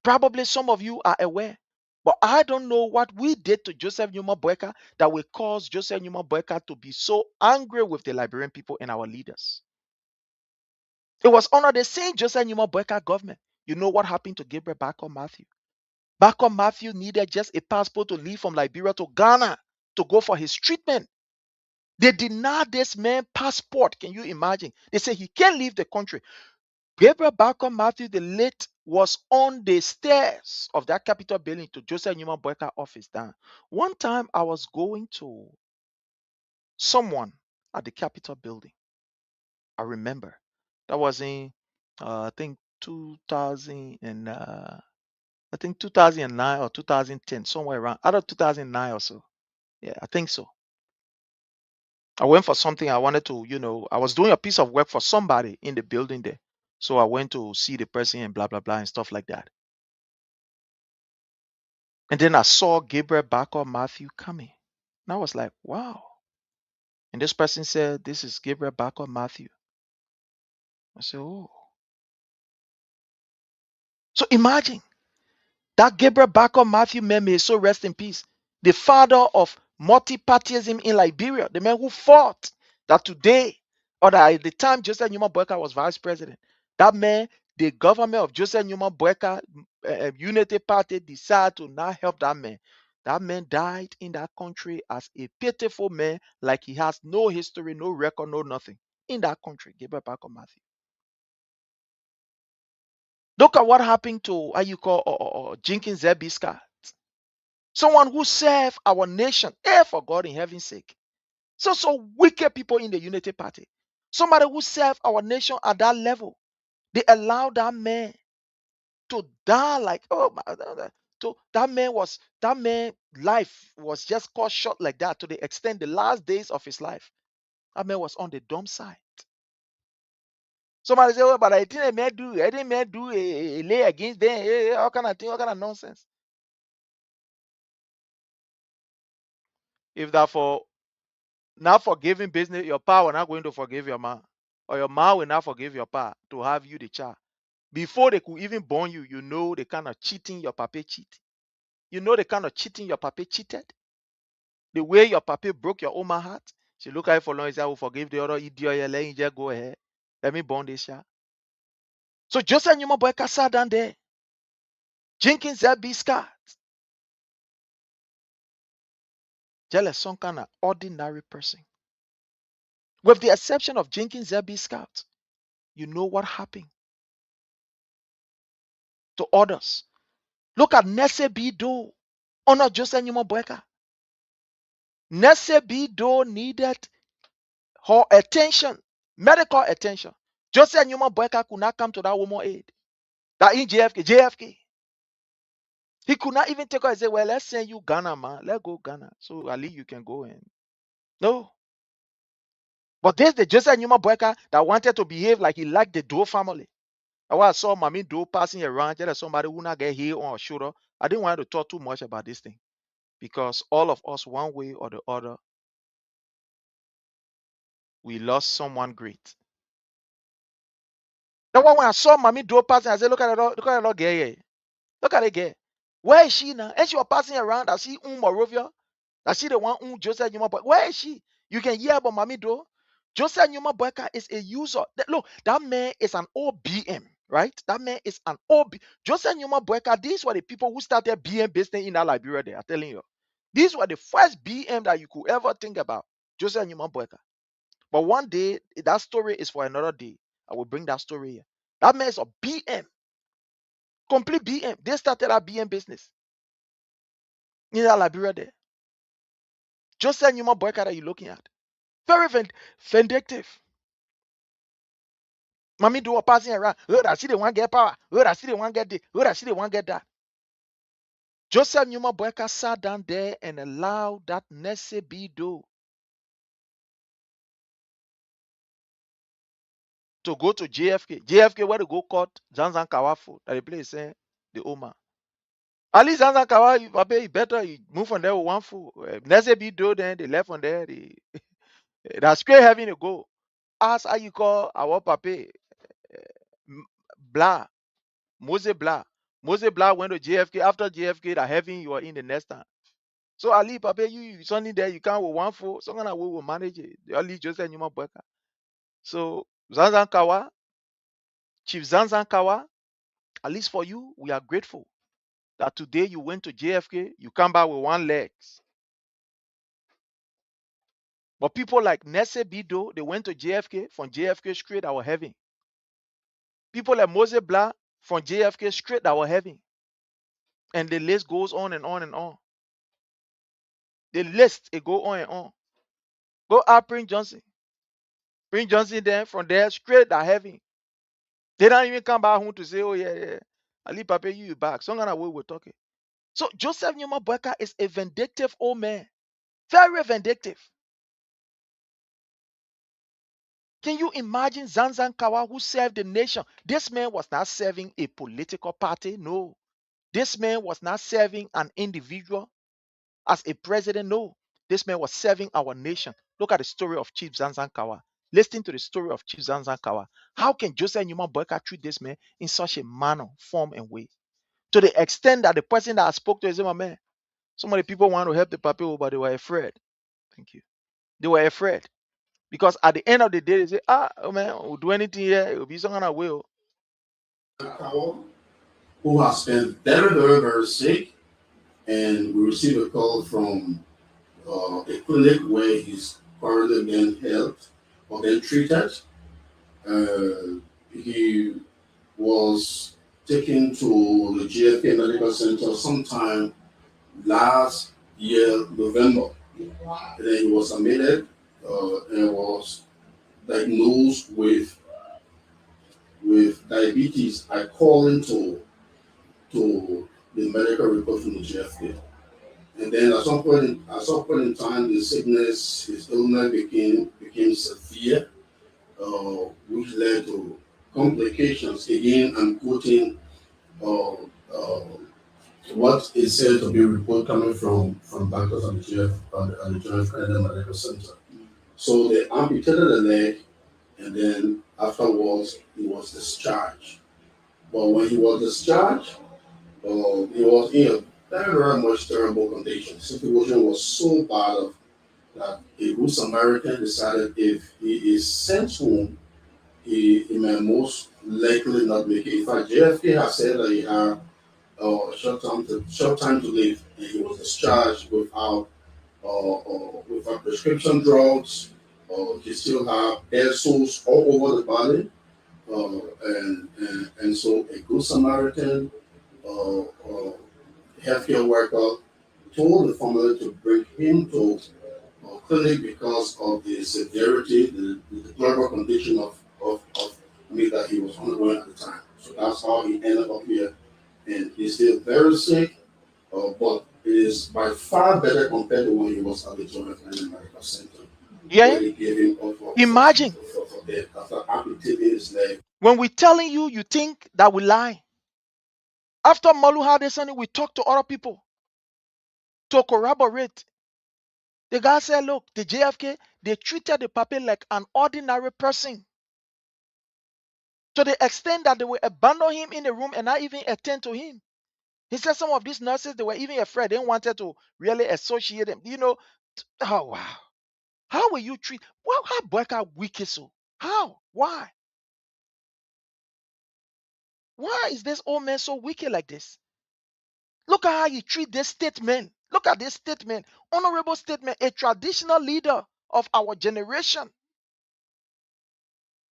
Probably some of you are aware, but I don't know what we did to Joseph Numa Boyka that will cause Joseph Numa Boyka to be so angry with the Liberian people and our leaders. It was under the same Joseph Numa Boyka government. You know what happened to Gabriel Bacon Matthew? Bacon Matthew needed just a passport to leave from Liberia to Ghana to go for his treatment. They denied this man passport. Can you imagine? They say he can't leave the country. Gabriel Bacon Matthew the late was on the stairs of that Capitol building to Joseph Numa Boyka office down. One time I was going to someone at the Capitol building. I remember that was in I think 2000 and I think 2009 or 2010, somewhere around either 2009 or so. Yeah, I think so. I went for something I wanted to, I was doing a piece of work for somebody in the building there. So I went to see the person and blah, blah, blah and stuff like that. And then I saw Gabriel Bacon Matthew coming. And I was like, wow. And this person said, this is Gabriel Bacon Matthew. I said, oh. So imagine that Gabriel Bacon Matthew man, may so rest in peace. The father of multi-partyism in Liberia, the man who fought that today, or that at the time Joseph Numa Boyka was vice president, that man, the government of Joseph Numa Boyka Unity Party decided to not help that man. That man died in that country as a pitiful man, like he has no history, no record, no nothing in that country. Gabriel Parker Matthew. Look at what happened to how you call Jenkins Zebiska, someone who served our nation, for God in heaven's sake. So wicked people in the Unity Party. Somebody who served our nation at that level. They allowed that man to die like, oh my, that man life was just cut short like that, to the extent the last days of his life, that man was on the dumb side. Somebody say, oh, but I didn't do a lay against them. All kind of thing, all kind of nonsense. If that for not forgiving business, your pa will not going to forgive your man, or your man will not forgive your pa to have you the child. Before they could even born you, you know the kind of cheating your papa cheat. You know the kind of cheating your papa cheated. The way your papa broke your own heart. She look at it for long. He said, I will forgive the other idiot. Let him just go ahead. Let me born this child. So Joseph Numa Boyka sat down there. Jenkins Zabiska. Jealous some kind of ordinary person. With the exception of Jenkins Zabiska, you know what happened to others. Look at Nese Bido. Honor Joseph Numa Boyka. Nese Bido needed her attention, medical attention. Joseph Numa Boyka could not come to that woman aid. That in JFK. He could not even take her and say, well, let's send you Ghana, man. Let's go Ghana. So at least you can go in. No. But there's the Joseph Numa Boyka that wanted to behave like he liked the Doe family. I saw Mami Doe passing around, just somebody who not get here on her shoulder. I didn't want to talk too much about this thing. Because all of us, one way or the other, we lost someone great. That's why when I saw Mami Doe passing, I said, look at that girl here. Look at it girl. Where is she now? And she was passing around. I see Morovia. I see the one Joseph Numa Boyka. Where is she? You can hear about Mami Doe. Joseph Numa Boyka is a user. Look, that man is an OBM, right? That man is an OB. Joseph Numa Boyka, these were the people who started BM business in that Liberia there, I'm telling you. These were the first BM that you could ever think about. Joseph Numa Boyka. But one day, that story is for another day. I will bring that story here. That man is a BM. Complete BM. They started that BM business in that Liberia there. Joseph Numa Boyka that you're looking at. Very vindictive. Mami do passing around. Oh, I see the one get power. Oh, I see the one get this. Oh, I see the one get that. Joseph Numa Boyka sat down there and allowed that Nese Bido to go to JFK. JFK where to go court Zanzan Kawafu. That the place saying the Oma. At least Zanzan Kawa, you better you move from there with one foot. Nese Bido then they left from there. That's great having to go. Ask how you call our papa. Blah. Mose Blah. Mose Blah went to JFK. After JFK, the heaven, you are in the next time. So Ali, Papa, you something there, you can't with one foot. So we will manage it. Ali Joseph Numa Boyka. So Zanzan Kawa, Chief Zanzan Kawa, at least for you, we are grateful that today you went to JFK, you come back with one leg. But people like Nese Bido, they went to JFK, from JFK straight our heaven. People like Mose Blah, from JFK straight our heaven. And the list goes on and on and on. The list, it go on and on. Go out Prince Johnson. Prince Johnson then from there straight to heaven. They don't even come back home to say, oh yeah. Ali Papa, you back. Some kind of way we're talking. So Joseph Numa Boyka is a vindictive old man. Very vindictive. Can you imagine Zanzan Kawa who served the nation? This man was not serving a political party. No. This man was not serving an individual as a president. No. This man was serving our nation. Look at the story of Chief Zanzan Kawa. Listen to the story of Chief Zanzan Kawa. How can Joseph Numa Boyka treat this man in such a manner, form, and way? To the extent that the person that I spoke to is my man. Some of the people want to help the people, but they were afraid. Thank you. They were afraid. Because at the end of the day, they say, oh man, we'll do anything here. It will be some kind of will. Who has been very, very, very sick. and we received a call from a clinic where he's currently being helped or being treated. He was taken to the GFK Medical Center sometime last year, November. And then he was admitted and was diagnosed with diabetes. I called into the medical report from the GFK. And then at some point in time, the sickness, his illness became severe, which led to complications. Again, I'm quoting what is said to be a report coming from doctors at the Joint Canadian Medical Center. So they amputated the leg, and then afterwards he was discharged. But when he was discharged, he was in a very, very much terrible condition. The situation was so bad that a good Samaritan decided if he is sent home, he may most likely not make it. In fact, JFK has said that he had a short time to live, and he was discharged without prescription drugs. He still have air sores all over the body, and so a good Samaritan healthcare worker told the family to bring him to a clinic because of the severity, the deplorable condition of me that he was undergoing at the time. So that's how he ended up here, and he's still very sick, but it is by far better compared to when he was at the Joint Canadian Medical Center. Yeah. Where they gave him Imagine for death after amputating his leg. when we're telling you, you think that we lie. After Malu had this, we talked to other people to corroborate. The guy said, look, the JFK, they treated the puppy like an ordinary person. To the extent that they will abandon him in the room and not even attend to him. He said some of these nurses, they were even afraid. They wanted to really associate them. You know, oh, wow. How will you treat? Well, how BOAKAI wicked so? How? Why? Why is this old man so wicked like this? Look at how you treat this statement. Look at this statement. Honorable statement. A traditional leader of our generation.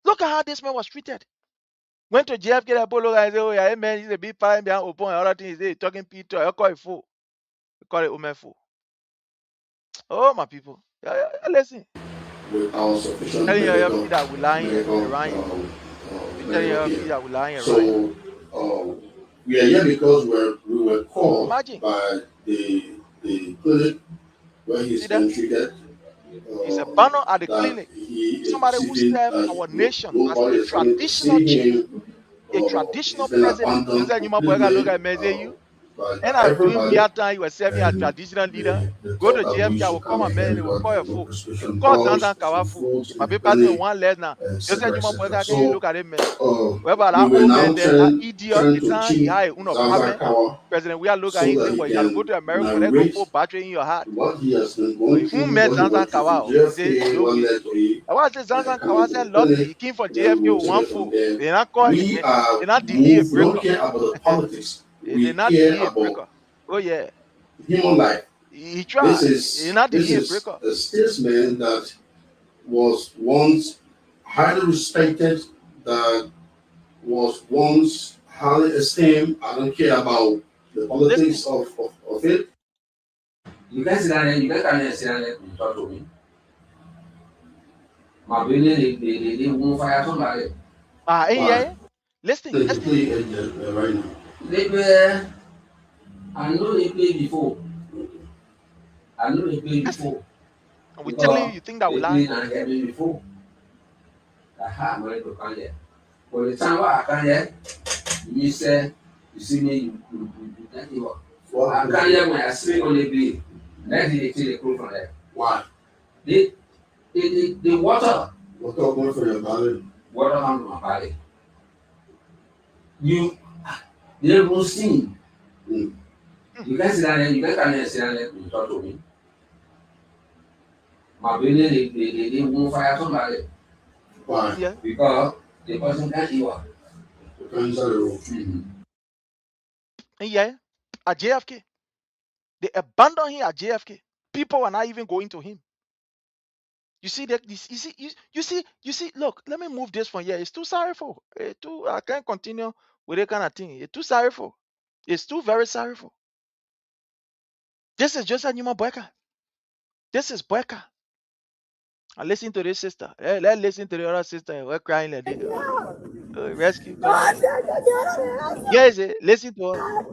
Look at how this man was treated. Went to JFK Apollo and said, oh yeah, man, he's a big fire behind open and other things. He's talking Peter. I call it fool. I call it woman fool. Oh my people. Listen. With our sufficient Telling your medical, feet that we're lying around you. Telling your feet that we're lying around you. So we are here because we were called Imagine. by the clinic where he's been treated. He's a banner at the clinic. Somebody who served our nation as a traditional chief, a traditional president. You said you might look at me say you. And I'm doing the time you were serving as traditional leader. Go to JFK, I will come and man, they will call your fool. You call Zanzan Kawa fool. My paper me one less now. You said you might can you look at him, man. Whereby that old man there, that idiot, the time he had an apartment. President, we are looking at him saying, well, you have to go to America, they go put battery in your heart. Who met Zanzan Kawa? He said, okay. I was saying Zanzan Kawa said, luckily, he came from JFK with one fool. They not call him, they not delay a breakup. They not delay a breakup. Oh yeah. Human life. He tried. He not delay a breakup. A statesman that was once highly respected, that was once highly esteemed. I don't care about the politics of it. You guys sit down there, you guys can sit down there and talk to me. My building, they won't fire somebody. Yeah. Listen. Right now. They were, I know they played before. And we're telling you think that we lie. They played before. Aha, I'm ready to come here. But the time I come here, you say, you see me, you can't give up. I come here when I sleep on the bed. Next day they take the crew from there. Why? The water. Water going for your body. Water comes to my body. They will sing. You guys sit down there, you guys can sit down there and talk to me. My building, they won't fire somebody. Why? Yeah. Because the person can't hear. The cancer room. Yeah. At JFK. They abandoned him at JFK. People are not even going to him. You see that? You see. Look, let me move this from here. It's too sorrowful. I can't continue with that kind of thing. It's too sorrowful. It's too very sorrowful. This is just a human Boyka. This is Boyka. I listen to this sister. Let's listen to the other sister. We're crying like this. Rescue God. Yes, listen to her.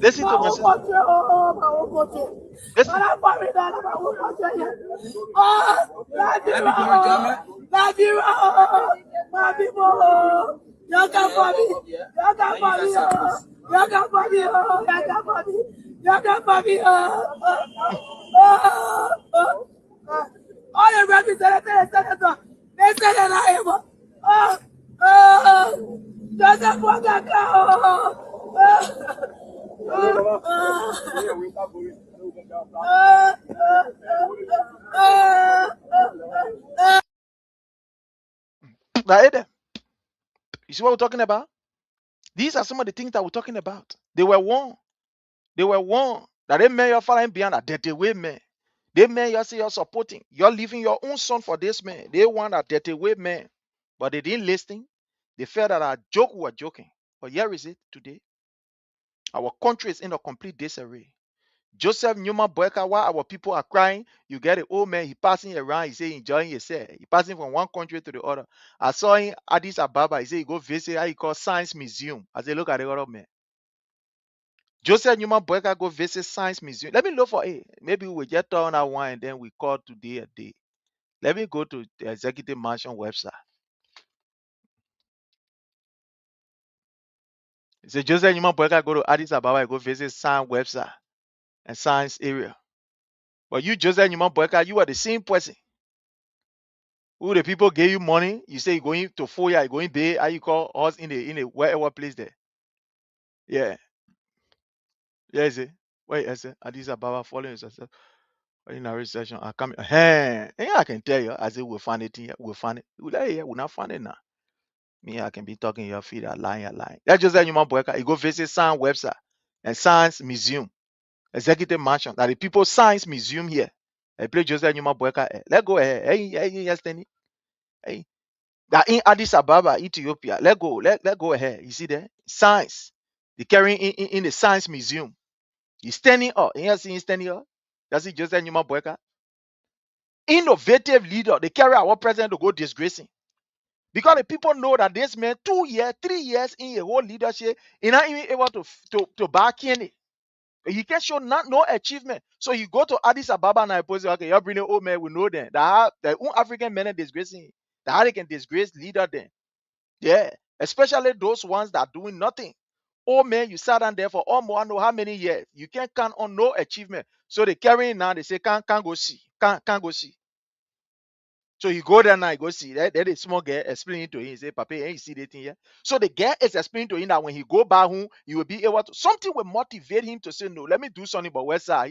Listen to my sister. Listen. All the representatives, they said that I am. Joseph Boakai. You see what we're talking about? These are some of the things that we're talking about. They were warned. They were warned that they may your following beyond a dirty way, man. They may you say you're supporting. You're leaving your own son for this man. They want a dirty way, man. But they didn't listen. They felt that our joke were joking. But here is it today. Our country is in a complete disarray. Joseph Newman Boyka, while our people are crying, you get an old man, he passing around, he say enjoying himself. He passing from one country to the other. I saw him Addis Ababa, he say he go visit how he call Science Museum. I say, look at the other man. Joseph Newman Boyka go visit Science Museum. Let me look for it. Maybe we just turn that one and then we call today a day. Let me go to the Executive Mansion website. It says Joseph Newman Boyka go to Addis Ababa, go visit Science website and Science area. But you, Joseph Newman Boyka, you are the same person. Who the people gave you money? You say you're going to Foya, you're going there, how you call us in a wherever place there. Yeah. Yeah, is it? Wait, is it? Addis Ababa following yourself. In a recession, I come. Hey, I can tell you. I say we'll find it here. We'll find it. We'll not find it now. Me, I can be talking your feet are lying. That's just Newman Boyka. You go visit Science website and Science Museum, Executive Mansion. That the people Science Museum here. I play Joseph Newman Boyka. Let go ahead. Hey, that in Addis Ababa, Ethiopia. Let go ahead. You see there? Science. They carrying in the Science Museum. He's standing up. You see him standing up? That's it, Joseph Newman Boyka. Innovative leader. They carry our president to go disgracing. Because the people know that this man 2 years, 3 years in a whole leadership, he's not even able to back in it. He can show no achievement. So you go to Addis Ababa and I pose, okay, you're bringing old man, we know them. That African men are disgracing. That how they can disgrace leader then. Yeah. Especially those ones that are doing nothing. Oh man, you sat down there for almost I know how many years. You can't count on no achievement. So they carry now, they say, can't go see. Can't go see. So you go there now, you go see that. Then the small girl explaining to him, he say, Papa, you see that thing here? So the girl is explaining to him that when he go back home, he will be able to, something will motivate him to say, no, let me do something, but where's that?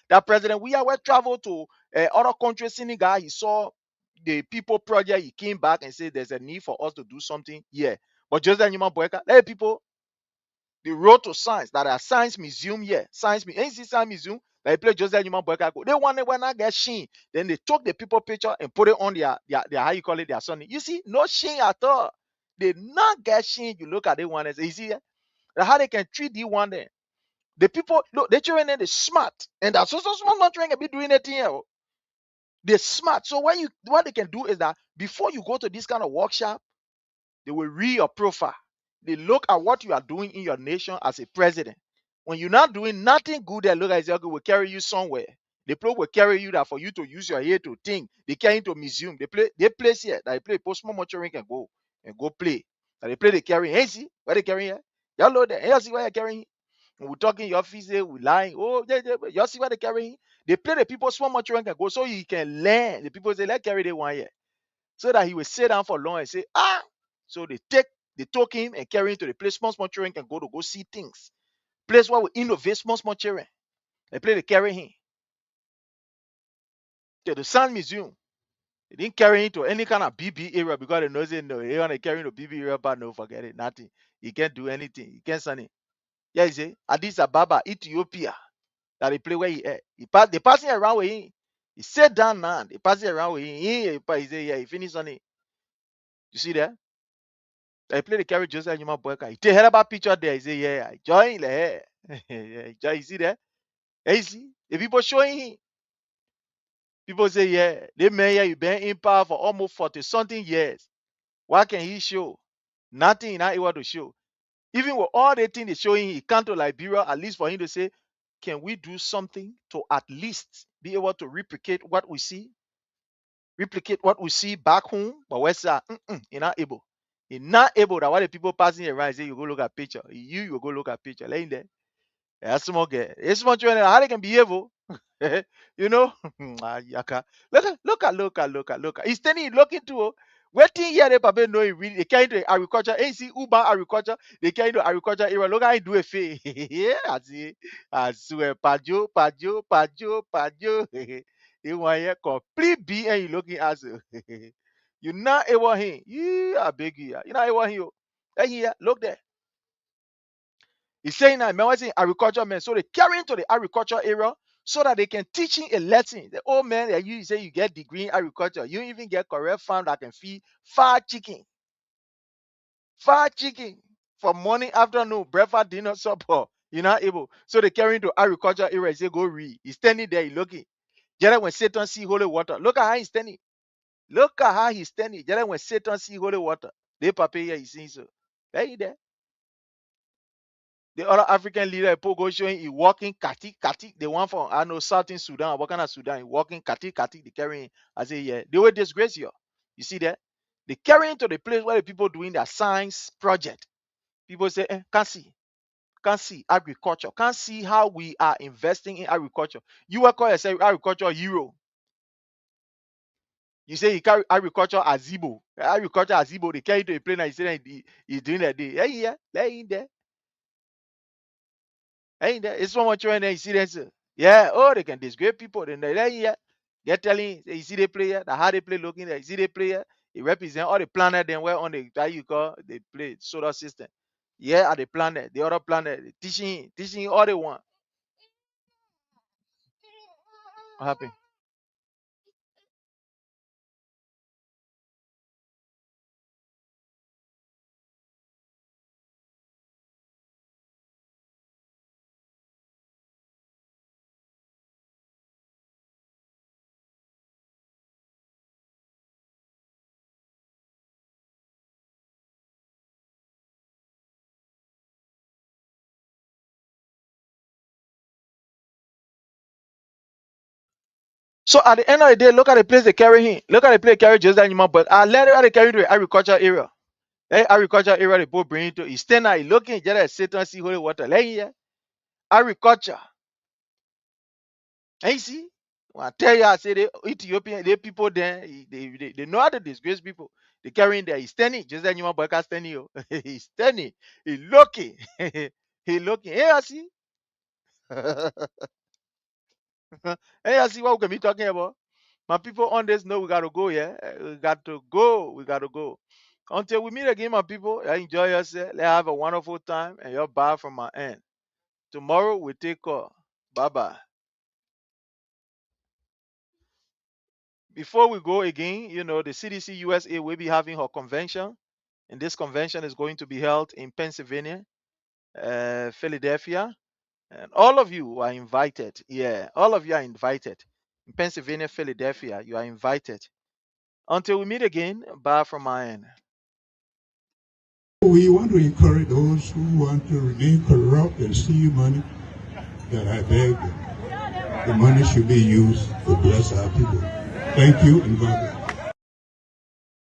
That president, we travel to other countries, Senegal, he saw the people project, he came back and said, there's a need for us to do something here. But just that Newman Boyka, let people, the road to science, that are Science Museum here, Science Museum, they play Joseph Newman Boyka. They want when I get sheen. Then they took the people picture and put it on their how you call it, their son. You see, no sheen at all. They not get sheen. You look at the one and say, you see how they can treat the one there. The people, look, the children they smart. And that's so small not trying to be doing anything else. They're smart. So what they can do is that before you go to this kind of workshop, they will read your profile. They look at what you are doing in your nation as a president. When you're not doing nothing good, they look at it, will carry you somewhere. The people will carry you that for you to use your head to think. They carry into museum. They place here. That they play post small children can go and go play. That they play they carry. Hey, see where they carry here? Y'all know that. Hey, see where they carrying? When we talking in your office, we lying. Oh, y'all see where they carrying? They play the people small children can go so you can learn. The people say, let's carry the one here. So that he will sit down for long and say, So they took him and carry him to the place small children can go to go see things. Place where we innovate small children. They play they carry him to the Science Museum. They didn't carry him to any kind of BB area because they know say no, they want to carry him to BB area, but no, forget it, nothing. He can't do anything. He can't send it. Yeah, he say Addis Ababa, Ethiopia. That they play where they passing around with him. He sat down now. They passing around with him. He say, yeah, he finished on it. You see that? They play the carry Joseph Yuma BOAKAI. He take head about picture there. He say, yeah, join the hair. Yeah, you see that? You see? The people showing him. People say, yeah, they man here, you been in power for almost 40 something years. What can he show? Nothing he not able to show. Even with all the things they showing, he come to Liberia, at least for him to say, can we do something to at least be able to replicate what we see? Replicate what we see back home? But where's that? You're not able. You're not able. That why the people passing around say, you go look at picture. You go look at picture. Laying there. That's small girl. It's small children. How they can behave? You know? Look at. He's standing looking to waiting here. They probably know he really. They can't do agriculture. Ain't see Uber agriculture. They can't do agriculture era. Look how he do a fee. Yeah, I see. I swear, Pajo. You want here complete B and you looking at you not able him. Yeah, I beg you. You not able him. Hey, here, look there. He's saying that man was in agriculture man, so they carry into the agriculture area so that they can teach him a lesson. The old man that you say you get degree in agriculture, you even get correct farm that can feed fried chicken for morning, afternoon, breakfast, dinner, supper. You're not able. So they carry into agriculture area. He say go read. He's standing there, he looking. Just when Satan see holy water, look at how he's standing. Look at how he's standing. Just when Satan see holy water, they papa here, he sees so. There. The other African leader, Pogo, showing he walking kati. The one from I know Southern Sudan, what kind of Sudan? He walking kati. They carrying. I say yeah. They will disgrace you. You see that? They carrying to the place where the people doing their science project. People say, can't see agriculture. Can't see how we are investing in agriculture. You will call yourself agriculture hero. You say you carry agriculture as Igbo. Agriculture as Igbo. They carry to a plane and you say he's doing that day. Yeah, they're in there. Ain't that? It's so much when they see that. Yeah, oh, they can disgrace people. Then they're telling you see the player, the how they play looking there. You see the player, it represent all the planet then where on the that you call they play solar system. Yeah, at the planet, the other planet, teaching all they want. What happened? So at the end of the day, look at the place they carry him. Look at the place they carry just that human, but I let they carry to the agriculture area. Agriculture area, they both bring it to. He's standing there, looking just like Satan see holy water. Let here, agriculture. And you see, when I tell you, I say the Ethiopian, the people there, they know how to disgrace people. They carry in there. He's standing, just like human boy standing. Yo. He's standing. He looking. He looking. Hey, I see. Hey, I see what we can be talking about. My people on this know we got to go, yeah? We got to go. Until we meet again, my people, enjoy yourself. Let's have a wonderful time. And you're bye from my end. Tomorrow, we take call. Bye-bye. Before we go again, the CDC USA will be having her convention. And this convention is going to be held in Pennsylvania, Philadelphia. And all of you are invited. Yeah, all of you are invited. In Pennsylvania, Philadelphia, you are invited. Until we meet again, bye from my end. We want to encourage those who want to remain corrupt and steal money, that I beg the money should be used to bless our people. Thank you and God bless.